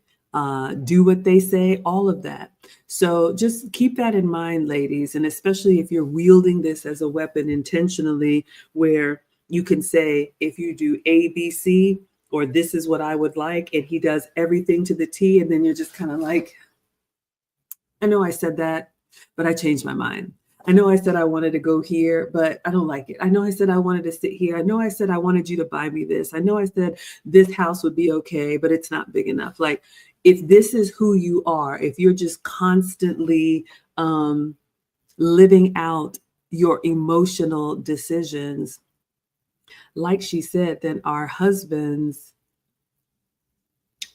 do what they say, all of that. So just keep that in mind, ladies. And especially if you're wielding this as a weapon intentionally, where you can say, if you do A, B, C, or this is what I would like, and he does everything to the T, and then you're just kind of like, I know I said that, but I changed my mind. I know I said I wanted to go here, but I don't like it. I know I said I wanted to sit here. I know I said I wanted you to buy me this. I know I said this house would be okay, but it's not big enough. Like, if this is who you are, if you're just constantly living out your emotional decisions, like she said, then our husbands,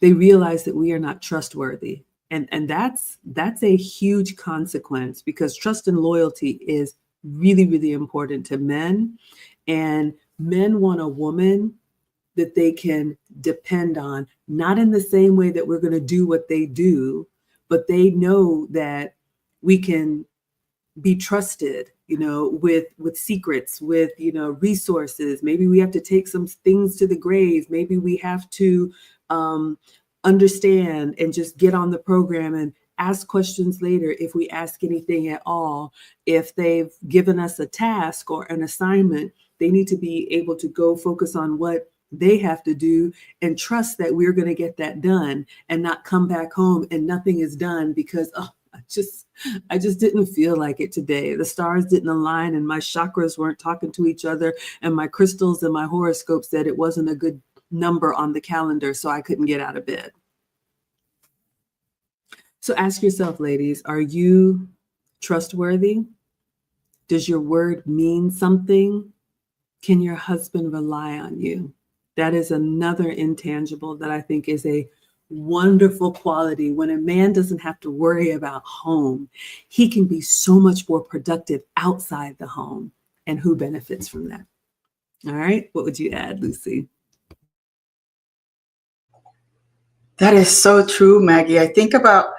they realize that we are not trustworthy. And that's a huge consequence, because trust and loyalty is really, really important to men. And men want a woman that they can depend on, not in the same way that we're going to do what they do, but they know that we can be trusted, with secrets, with, resources. Maybe we have to take some things to the grave. Maybe we have to understand and just get on the program and ask questions later if we ask anything at all. If they've given us a task or an assignment, they need to be able to go focus on what they have to do and trust that we're going to get that done, and not come back home and nothing is done because, I just didn't feel like it today. The stars didn't align and my chakras weren't talking to each other, and my crystals and my horoscope said it wasn't a good number on the calendar, so I couldn't get out of bed. So ask yourself, ladies, are you trustworthy? Does your word mean something? Can your husband rely on you? That is another intangible that I think is a wonderful quality. When a man doesn't have to worry about home, he can be so much more productive outside the home. And who benefits from that? All right. What would you add, Lucy? That is so true, Maggie. I think about,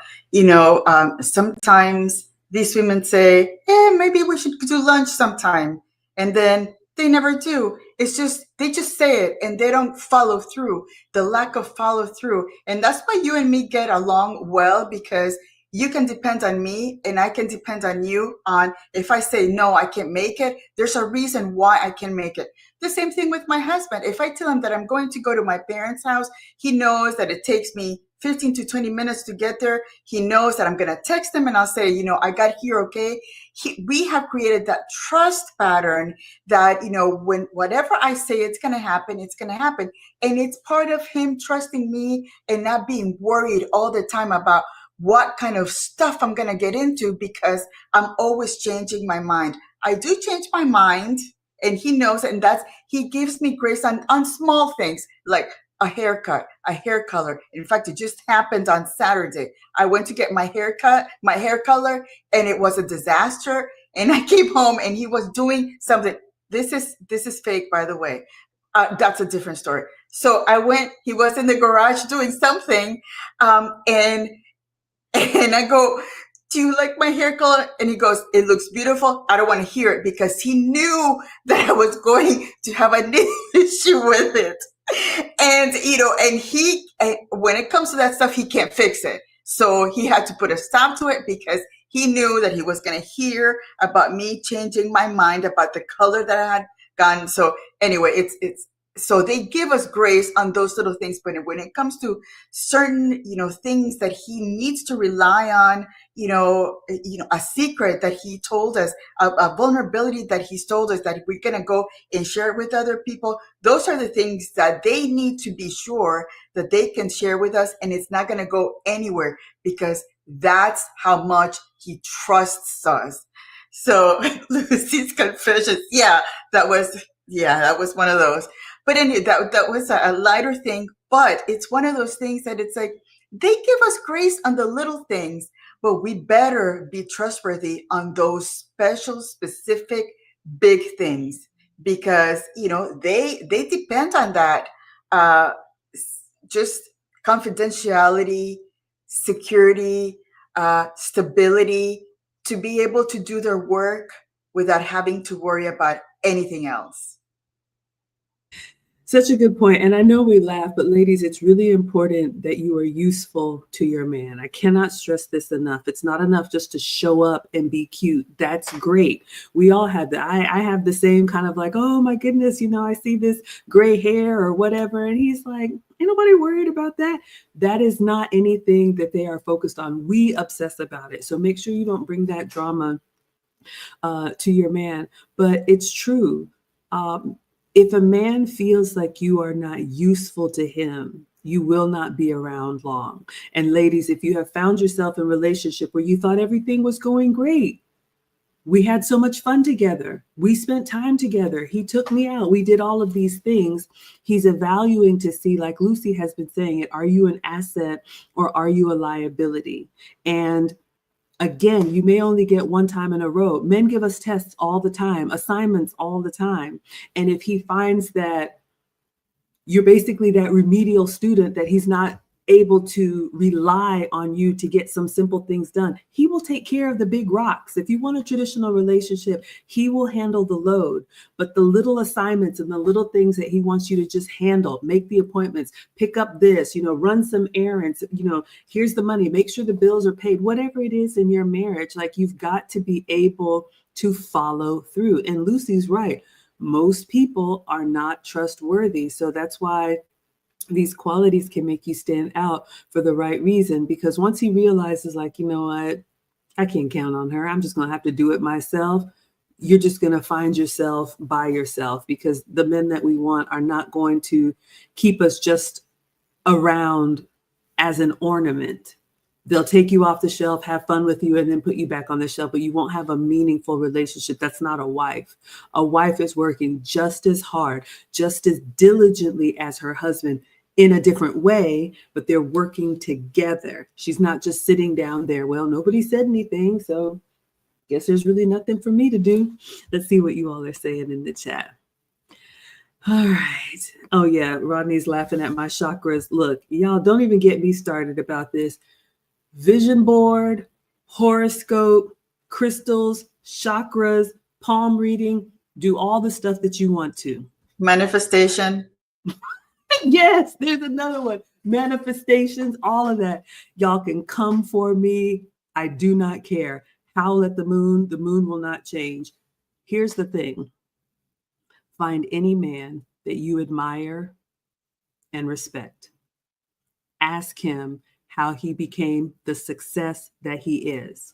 sometimes these women say, maybe we should do lunch sometime. And then they never do. It's just, they just say it and they don't follow through, the lack of follow through. And that's why you and me get along well, because you can depend on me and I can depend on you on, if I say, no, I can't make it, there's a reason why I can make it. The same thing with my husband. If I tell him that I'm going to go to my parents' house, he knows that it takes me 15 to 20 minutes to get there. He knows that I'm going to text him and I'll say, I got here, okay? We have created that trust pattern that, when whatever I say it's going to happen, it's going to happen. And it's part of him trusting me and not being worried all the time about what kind of stuff I'm going to get into, because I'm always changing my mind. I do change my mind, and he knows, and he gives me grace on small things like a haircut, a hair color. In fact, it just happened on Saturday. I went to get my hair color, and it was a disaster. And I came home and he was doing something. This is fake, by the way. That's a different story. So he was in the garage doing something, and I go, do you like my hair color? And he goes, it looks beautiful. I don't want to hear it, because he knew that I was going to have an issue with it. And, and when it comes to that stuff, he can't fix it. So he had to put a stop to it, because he knew that he was going to hear about me changing my mind about the color that I had gotten. So anyway, so they give us grace on those little things. But when it comes to certain, things that he needs to rely on, a secret that he told us, a vulnerability that he's told us that we're going to go and share it with other people. Those are the things that they need to be sure that they can share with us. And it's not going to go anywhere, because that's how much he trusts us. So Lucy's confessions. That was one of those. But anyway, that was a lighter thing, but it's one of those things that it's like, they give us grace on the little things, but we better be trustworthy on those special, specific, big things, because, they depend on that, just confidentiality, security, stability, to be able to do their work without having to worry about anything else. Such a good point. And I know we laugh, but ladies, it's really important that you are useful to your man. I cannot stress this enough. It's not enough just to show up and be cute. That's great. We all have that. I have the same kind of like, oh my goodness, I see this gray hair or whatever. And he's like, ain't nobody worried about that. That is not anything that they are focused on. We obsess about it. So make sure you don't bring that drama to your man. But it's true. If a man feels like you are not useful to him, you will not be around long. And ladies, if you have found yourself in a relationship where you thought everything was going great, we had so much fun together, we spent time together, he took me out, we did all of these things, he's evaluating to see, like Lucy has been saying it, are you an asset or are you a liability? And Again, you may only get one time in a row. Men give us tests all the time, assignments all the time. And if he finds that you're basically that remedial student that he's not able to rely on you to get some simple things done, he will take care of the big rocks. If you want a traditional relationship, he will handle the load. But the little assignments and the little things that he wants you to just handle, make the appointments, pick up this, run some errands, here's the money, make sure the bills are paid, whatever it is in your marriage, like you've got to be able to follow through. And Lucy's right. Most people are not trustworthy. So that's why these qualities can make you stand out for the right reason. Because once he realizes, like, you know what, I can't count on her, I'm just going to have to do it myself. You're just going to find yourself by yourself, because the men that we want are not going to keep us just around as an ornament. They'll take you off the shelf, have fun with you, and then put you back on the shelf, but you won't have a meaningful relationship. That's not a wife. A wife is working just as hard, just as diligently as her husband in a different way, but they're working together. She's not just sitting down there. Well, nobody said anything, so guess there's really nothing for me to do. Let's see what you all are saying in the chat. All right. Oh, yeah. Rodney's laughing at my chakras. Look, y'all, don't even get me started about this. Vision board, horoscope, crystals, chakras, palm reading, do all the stuff that you want to. Manifestation. Yes, there's another one. Manifestations, all of that. Y'all can come for me. I do not care. Howl at the moon will not change. Here's the thing. Find any man that you admire and respect. Ask him how he became the success that he is.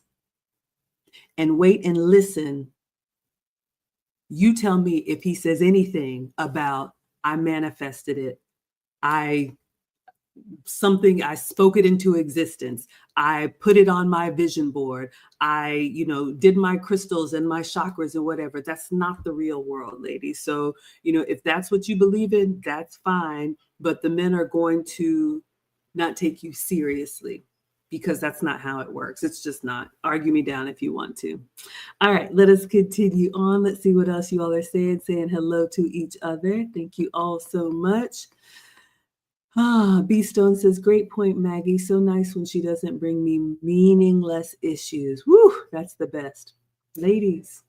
And wait and listen. You tell me if he says anything about, I manifested it, I spoke it into existence, I put it on my vision board, I did my crystals and my chakras and whatever. That's not the real world, ladies. So if that's what you believe in, that's fine, but the men are going to not take you seriously, because that's not how it works. It's just not. Argue me down if you want to. All right, let us continue on. Let's see what else you all are saying hello to each other. Thank you all so much. B Stone says, great point, Maggie. So nice when she doesn't bring me meaningless issues. Woo, that's the best. Ladies,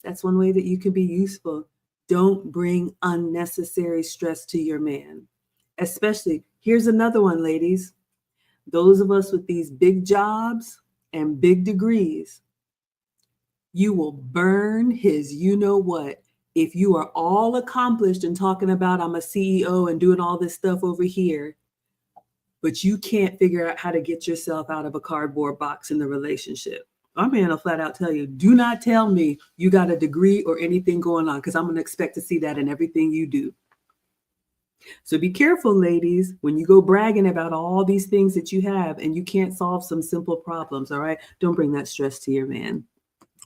that's one way that you can be useful. Don't bring unnecessary stress to your man. Especially, here's another one, ladies. Those of us with these big jobs and big degrees, you will burn his you-know-what if you are all accomplished and talking about, I'm a CEO and doing all this stuff over here, but you can't figure out how to get yourself out of a cardboard box in the relationship. Our man will flat out tell you, do not tell me you got a degree or anything going on, because I'm going to expect to see that in everything you do. So be careful, ladies, when you go bragging about all these things that you have and you can't solve some simple problems, all right? Don't bring that stress to your man.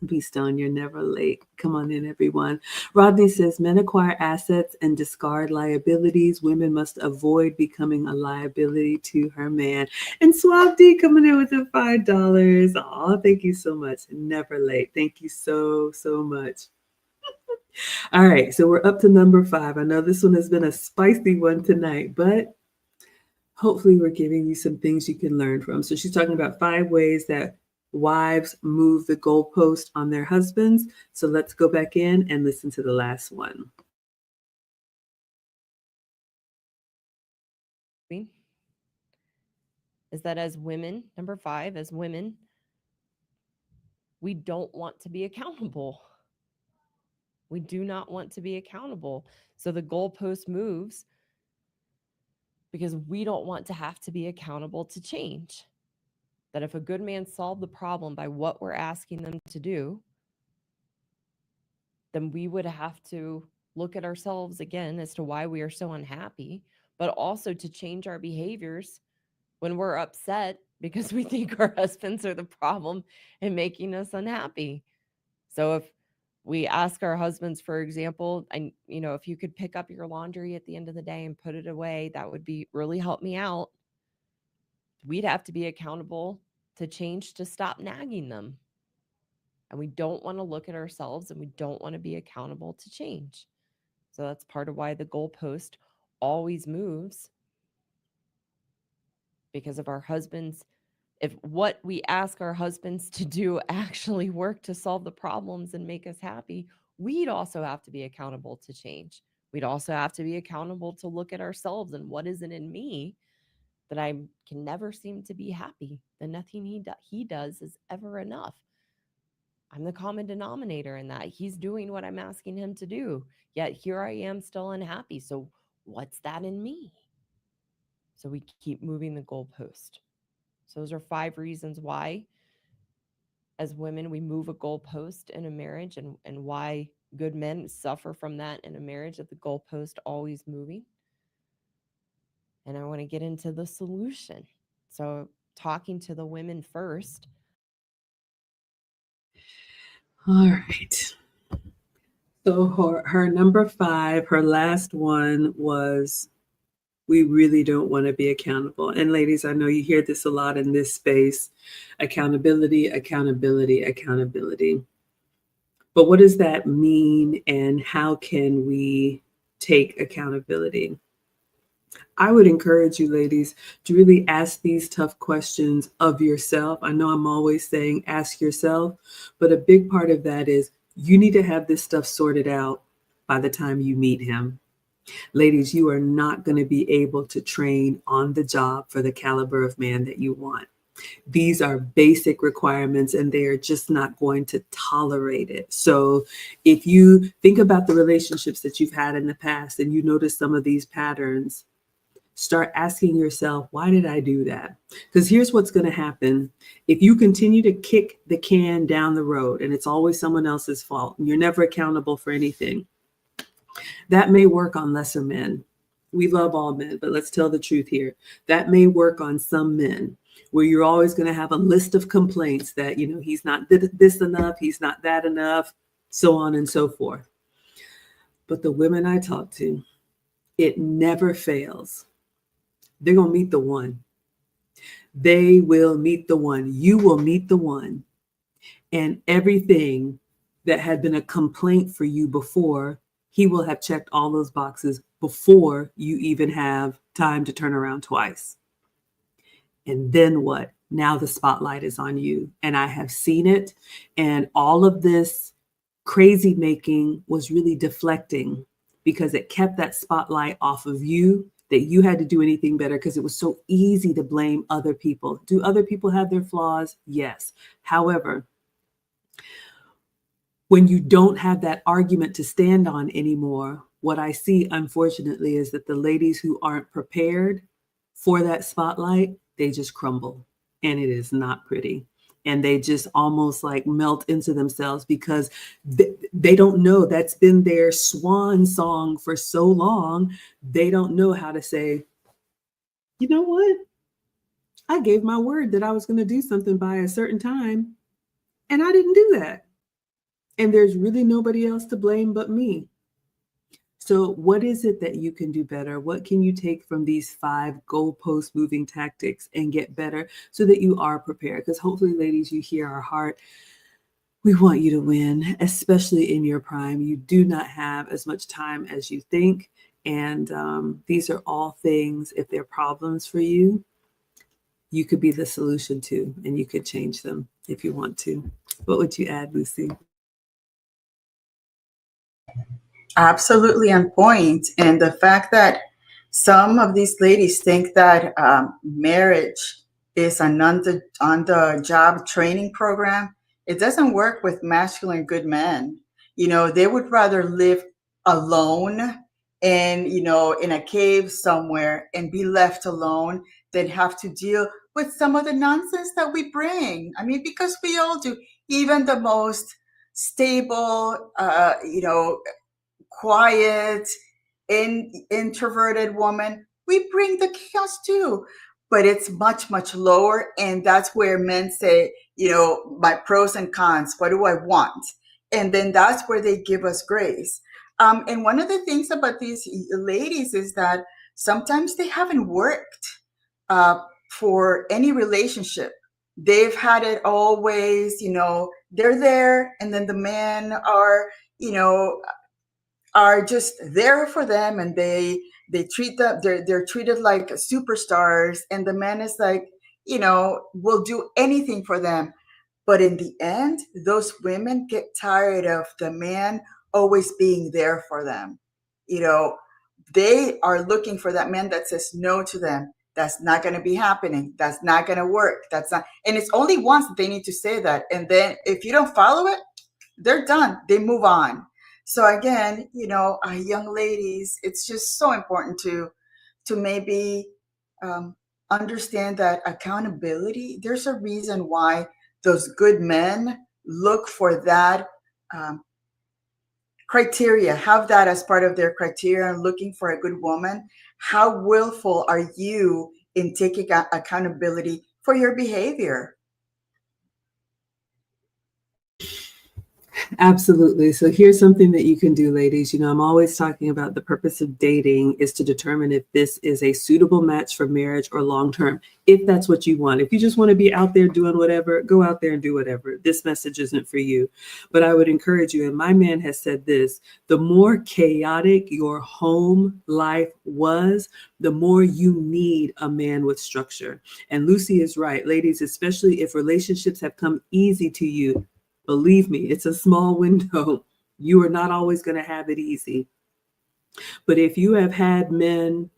Be Stone, you're never late. Come on in, everyone. Rodney says, men acquire assets and discard liabilities. Women must avoid becoming a liability to her man. And Swapti coming in with the $5. Oh, thank you so much. Never late. Thank you so, so much. All right, so we're up to number 5. I know this one has been a spicy one tonight, but hopefully we're giving you some things you can learn from. So she's talking about 5 ways that wives move the goalpost on their husbands. So let's go back in and listen to the last one. Is that as women, number 5, as women, we don't want to be accountable. We do not want to be accountable. So the goalpost moves because we don't want to have to be accountable to change. That if a good man solved the problem by what we're asking them to do, then we would have to look at ourselves again as to why we are so unhappy, but also to change our behaviors when we're upset because we think our husbands are the problem and making us unhappy. So if we ask our husbands, for example, if you could pick up your laundry at the end of the day and put it away, that would be really help me out. We'd have to be accountable to change to stop nagging them. And we don't want to look at ourselves and we don't want to be accountable to change. So that's part of why the goalpost always moves, because of our husbands. If what we ask our husbands to do actually work to solve the problems and make us happy, we'd also have to be accountable to change. We'd also have to be accountable to look at ourselves and what is it in me that I can never seem to be happy, that nothing he does is ever enough. I'm the common denominator in that. He's doing what I'm asking him to do, yet here I am still unhappy. So what's that in me? So we keep moving the goalpost. So those are 5 reasons why, as women, we move a goalpost in a marriage, and why good men suffer from that in a marriage, of the goalpost always moving. And I want to get into the solution. So talking to the women first. All right. So her number 5, her last one was, we really don't want to be accountable. And ladies, I know you hear this a lot in this space: accountability, accountability, accountability. But what does that mean, and how can we take accountability? I would encourage you, ladies, to really ask these tough questions of yourself. I know I'm always saying ask yourself, but a big part of that is you need to have this stuff sorted out by the time you meet him. Ladies, you are not going to be able to train on the job for the caliber of man that you want. These are basic requirements, and they are just not going to tolerate it. So if you think about the relationships that you've had in the past and you notice some of these patterns, start asking yourself, why did I do that? Because here's what's going to happen. If you continue to kick the can down the road and it's always someone else's fault and you're never accountable for anything, that may work on lesser men. We love all men, but let's tell the truth here. That may work on some men, where you're always going to have a list of complaints that, he's not this enough, he's not that enough, so on and so forth. But the women I talk to, it never fails. They're going to meet the one. They will meet the one. You will meet the one. And everything that had been a complaint for you before, he will have checked all those boxes before you even have time to turn around twice. And then what? Now the spotlight is on you. And I have seen it. And all of this crazy making was really deflecting, because it kept that spotlight off of you, that you had to do anything better, because it was so easy to blame other people. Do other people have their flaws? Yes. However, when you don't have that argument to stand on anymore, what I see, unfortunately, is that the ladies who aren't prepared for that spotlight, they just crumble, and it is not pretty. And they just almost like melt into themselves, because they don't know. That's been their swan song for so long. They don't know how to say, you know what? I gave my word that I was going to do something by a certain time, and I didn't do that. And there's really nobody else to blame but me. So what is it that you can do better? What can you take from these 5 goalpost moving tactics and get better so that you are prepared? Because hopefully, ladies, you hear our heart. We want you to win, especially in your prime. You do not have as much time as you think. And these are all things, if they're problems for you, you could be the solution to, and you could change them if you want to. What would you add, Lucy? Absolutely on point. And the fact that some of these ladies think that marriage is an on-the-job training program, it doesn't work with masculine good men. They would rather live alone and, in a cave somewhere and be left alone than have to deal with some of the nonsense that we bring. I mean, because we all do. Even the most stable, quiet, introverted woman, we bring the chaos too, but it's much, much lower. And that's where men say, my pros and cons, what do I want? And then that's where they give us grace. And one of the things about these ladies is that sometimes they haven't worked for any relationship. they've had it always, they're there, and then the men are just there for them, and they treat them, they're treated like superstars, and the man is like, will do anything for them. But in the end, those women get tired of the man always being there for them. They are looking for that man that says no to them. That's not going to be happening. That's not going to work. That's not. And it's only once that they need to say that. And then if you don't follow it, they're done. They move on. So again, young ladies, it's just so important to maybe understand that accountability. There's a reason why those good men look for that criteria, have that as part of their criteria, and looking for a good woman. How willful are you in taking accountability for your behavior? Absolutely. So here's something that you can do, ladies. I'm always talking about the purpose of dating is to determine if this is a suitable match for marriage or long-term, if that's what you want. If you just want to be out there doing whatever, go out there and do whatever. This message isn't for you. But I would encourage you, and my man has said this, the more chaotic your home life was, the more you need a man with structure. And Lucy is right, ladies, especially if relationships have come easy to you. Believe me, it's a small window. You are not always going to have it easy. But if you have had men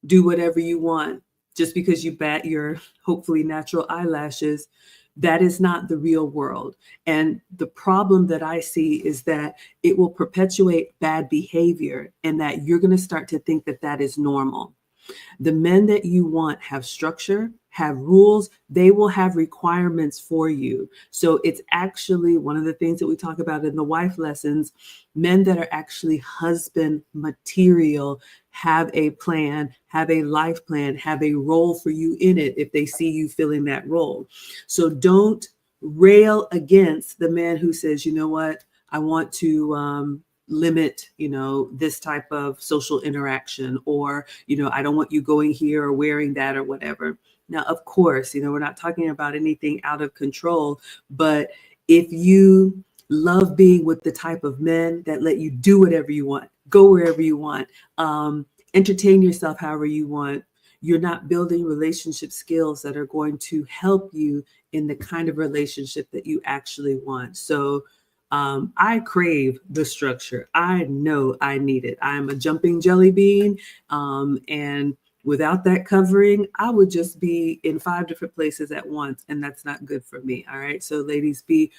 do whatever you want just because you bat your hopefully natural eyelashes, that is not the real world. And the problem that I see is that it will perpetuate bad behavior, and that you're going to start to think that that is normal. The men that you want have structure, have rules. They will have requirements for you. So it's actually one of the things that we talk about in the wife lessons. Men that are actually husband material have a plan, have a life plan, have a role for you in it if they see you filling that role. So don't rail against the man who says, you know what, I want to limit, this type of social interaction, or, I don't want you going here or wearing that or whatever. Now, of course, we're not talking about anything out of control, but if you love being with the type of men that let you do whatever you want, go wherever you want, entertain yourself however you want, you're not building relationship skills that are going to help you in the kind of relationship that you actually want. So I crave the structure. I know I need it. I'm a jumping jelly bean. And without that covering, I would just be in 5 different places at once. And that's not good for me. All right. So ladies, be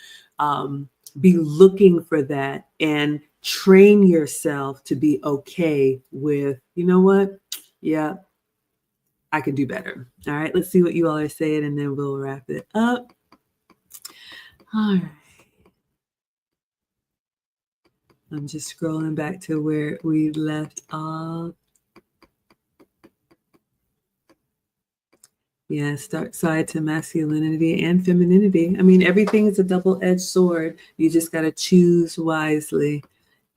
looking for that and train yourself to be okay with, you know what? Yeah, I can do better. All right. Let's see what you all are saying, and then we'll wrap it up. All right. I'm just scrolling back to where we left off. Yeah, start side to masculinity and femininity. I mean, everything is a double-edged sword. You just got to choose wisely.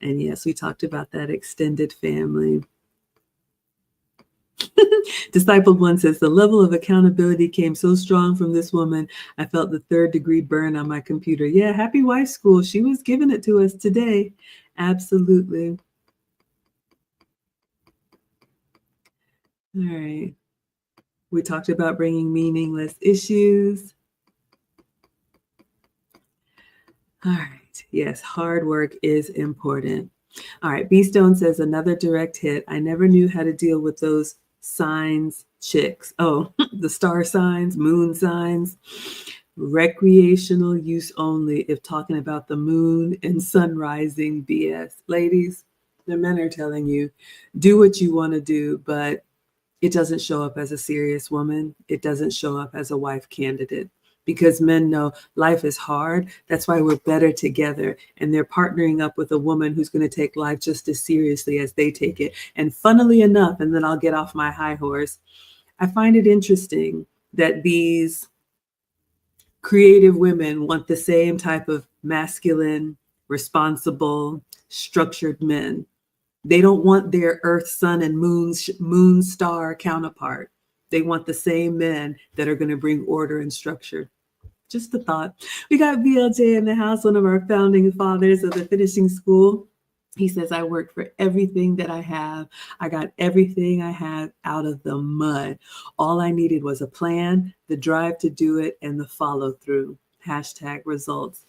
And yes, we talked about that extended family. Discipled One says, the level of accountability came so strong from this woman, I felt the 3rd-degree burn on my computer. Yeah, happy wife school. She was giving it to us today. Absolutely. All right. We talked about bringing meaningless issues. All right. Yes, hard work is important. All right. B Stone says, another direct hit. I never knew how to deal with those signs chicks. Oh, the star signs, moon signs. Recreational use only if talking about the moon and sun rising BS. Ladies, the men are telling you, do what you want to do, but it doesn't show up as a serious woman. It doesn't show up as a wife candidate, because men know life is hard. That's why we're better together. And they're partnering up with a woman who's going to take life just as seriously as they take it. And funnily enough, and then I'll get off my high horse, I find it interesting that these creative women want the same type of masculine, responsible, structured men. They don't want their earth, sun, and moon star counterpart. They want the same men that are going to bring order and structure. Just a thought. We got BLJ in the house, one of our founding fathers of the finishing school. He says, I worked for everything that I have. I got everything I had out of the mud. All I needed was a plan, the drive to do it, and the follow through. Hashtag results.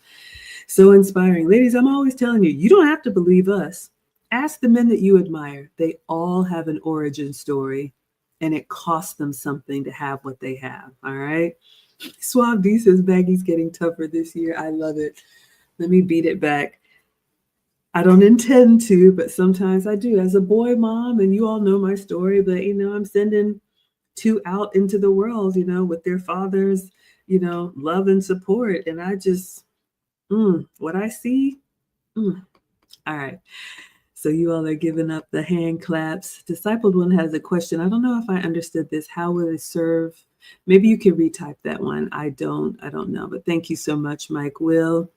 So inspiring. Ladies, I'm always telling you, you don't have to believe us. Ask the men that you admire. They all have an origin story, and it costs them something to have what they have. All right. Suave D says Maggie's getting tougher this year. I love it. Let me beat it back. I don't intend to, but sometimes I do. As a boy mom, and you all know my story, but I'm sending two out into the world, with their fathers, love and support. And I just, what I see, all right. So you all are giving up the hand claps. Discipled One has a question. I don't know if I understood this. How will it serve? Maybe you can retype that one. I don't know. But thank you so much, Mike. Will,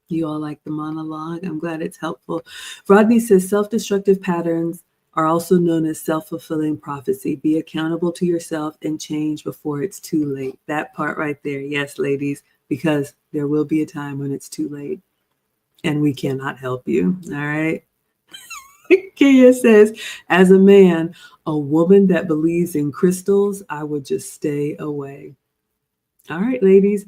you all like the monologue? I'm glad it's helpful. Rodney says self-destructive patterns are also known as self-fulfilling prophecy. Be accountable to yourself and change before it's too late. That part right there. Yes, ladies, because there will be a time when it's too late and we cannot help you. All right. Kia says, as a man, a woman that believes in crystals, I would just stay away. All right, ladies,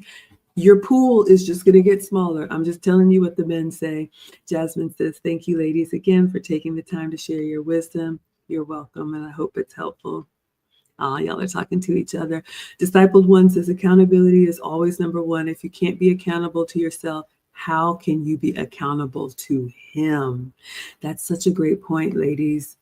your pool is just going to get smaller. I'm just telling you what the men say. Jasmine says, thank you, ladies, again, for taking the time to share your wisdom. You're welcome, and I hope it's helpful. Y'all are talking to each other. Discipled One says, accountability is always number one. If you can't be accountable to yourself, how can you be accountable to him? That's such a great point, ladies.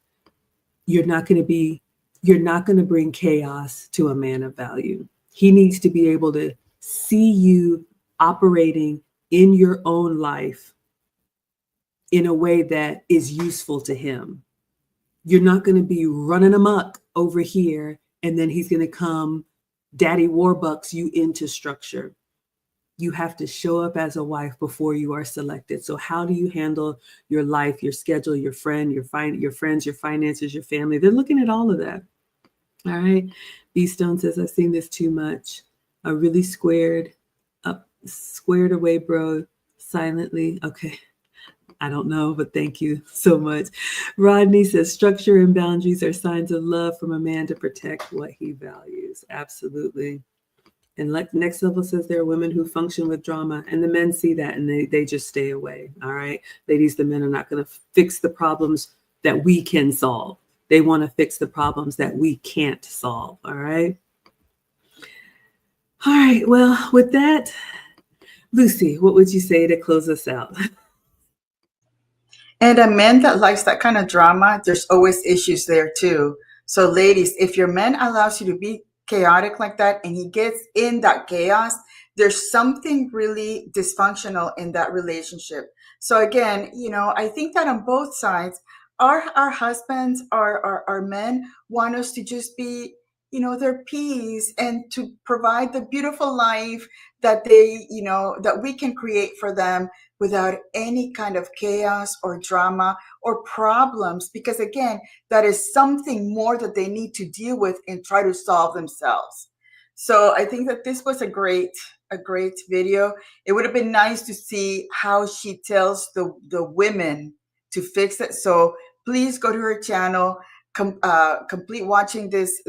You're not going to bring chaos to a man of value. He needs to be able to see you operating in your own life in a way that is useful to him. You're not going to be running amok over here, and then he's going to come daddy warbucks you into structure. You have to show up as a wife before you are selected. So how do you handle your life, your schedule, your friends, your finances, your family? They're looking at all of that. All right. B Stone says, I've seen this too much. I really squared away, bro, silently. Okay. I don't know, but thank you so much. Rodney says, structure and boundaries are signs of love from a man to protect what he values. Absolutely. And Next Level says there are women who function with drama, and the men see that and they just stay away. All right. Ladies, the men are not going to fix the problems that we can solve. They want to fix the problems that we can't solve. All right. All right. Well, with that, Lucy, what would you say to close us out? And a man that likes that kind of drama, there's always issues there too. So ladies, if your man allows you to be chaotic like that and he gets in that chaos, there's something really dysfunctional in that relationship. So again, I think that on both sides, our husbands, our men want us to just be, their peace and to provide the beautiful life that that we can create for them without any kind of chaos or drama or problems, because again, that is something more that they need to deal with and try to solve themselves. So I think that this was a great video. It would have been nice to see how she tells the women to fix it. So please go to her channel, complete watching this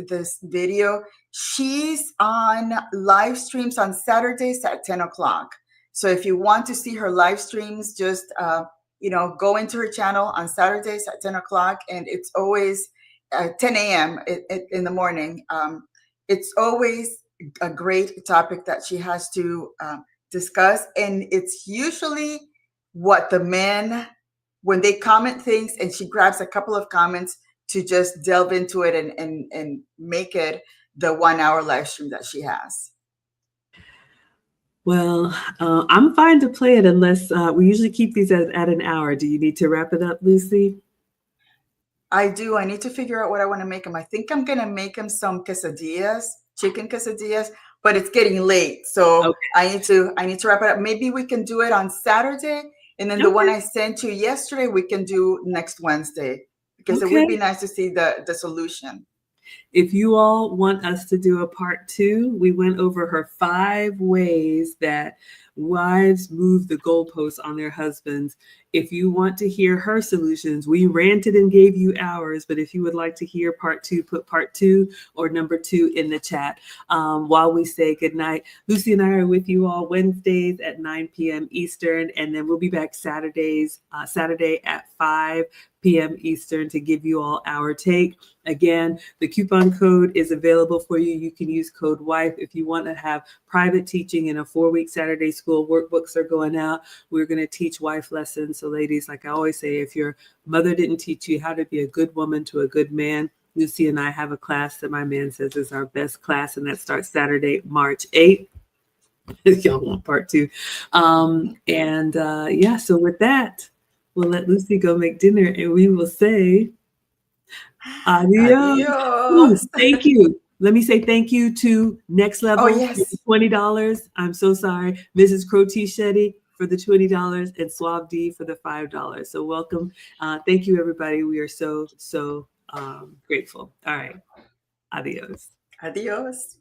video. She's on live streams on Saturdays at 10 o'clock. So if you want to see her live streams, just go into her channel on Saturdays at 10 o'clock, and it's always 10 a.m. in the morning. It's always a great topic that she has to discuss, and it's usually what the men, when they comment things, and she grabs a couple of comments to just delve into it and make it the 1 hour live stream that she has. Well, I'm fine to play it unless we usually keep these at an hour. Do you need to wrap it up, Lucy? I do. I need to figure out what I want to make them. I think I'm going to make them some quesadillas, chicken quesadillas, but it's getting late. So okay. I need to wrap it up. Maybe we can do it on Saturday. And then the one I sent you yesterday, we can do next Wednesday, because it would be nice to see the solution. If you all want us to do a part 2, we went over her 5 ways that wives move the goalposts on their husbands. If you want to hear her solutions, we ranted and gave you ours, but if you would like to hear part 2, put part 2 or number 2 in the chat while we say goodnight. Lucy and I are with you all Wednesdays at 9 p.m. Eastern, and then we'll be back Saturday at 5 p.m. Eastern to give you all our take. Again, the coupon code is available for you. You can use code WIFE if you want to have private teaching in a 4-week Saturday school. Workbooks are going out. We're going to teach wife lessons. So ladies, like I always say, if your mother didn't teach you how to be a good woman to a good man, Lucy and I have a class that my man says is our best class, and that starts Saturday, March 8th. Y'all want part 2. Yeah, so with that, we'll let Lucy go make dinner, and we will say adios. Ooh, thank you. Let me say thank you to Next Level Oh, yes. for the $20. I'm so sorry. Mrs. Crotty Shetty for the $20 and Suave D for the $5. So welcome. Thank you, everybody. We are so grateful. All right. Adios. Adios.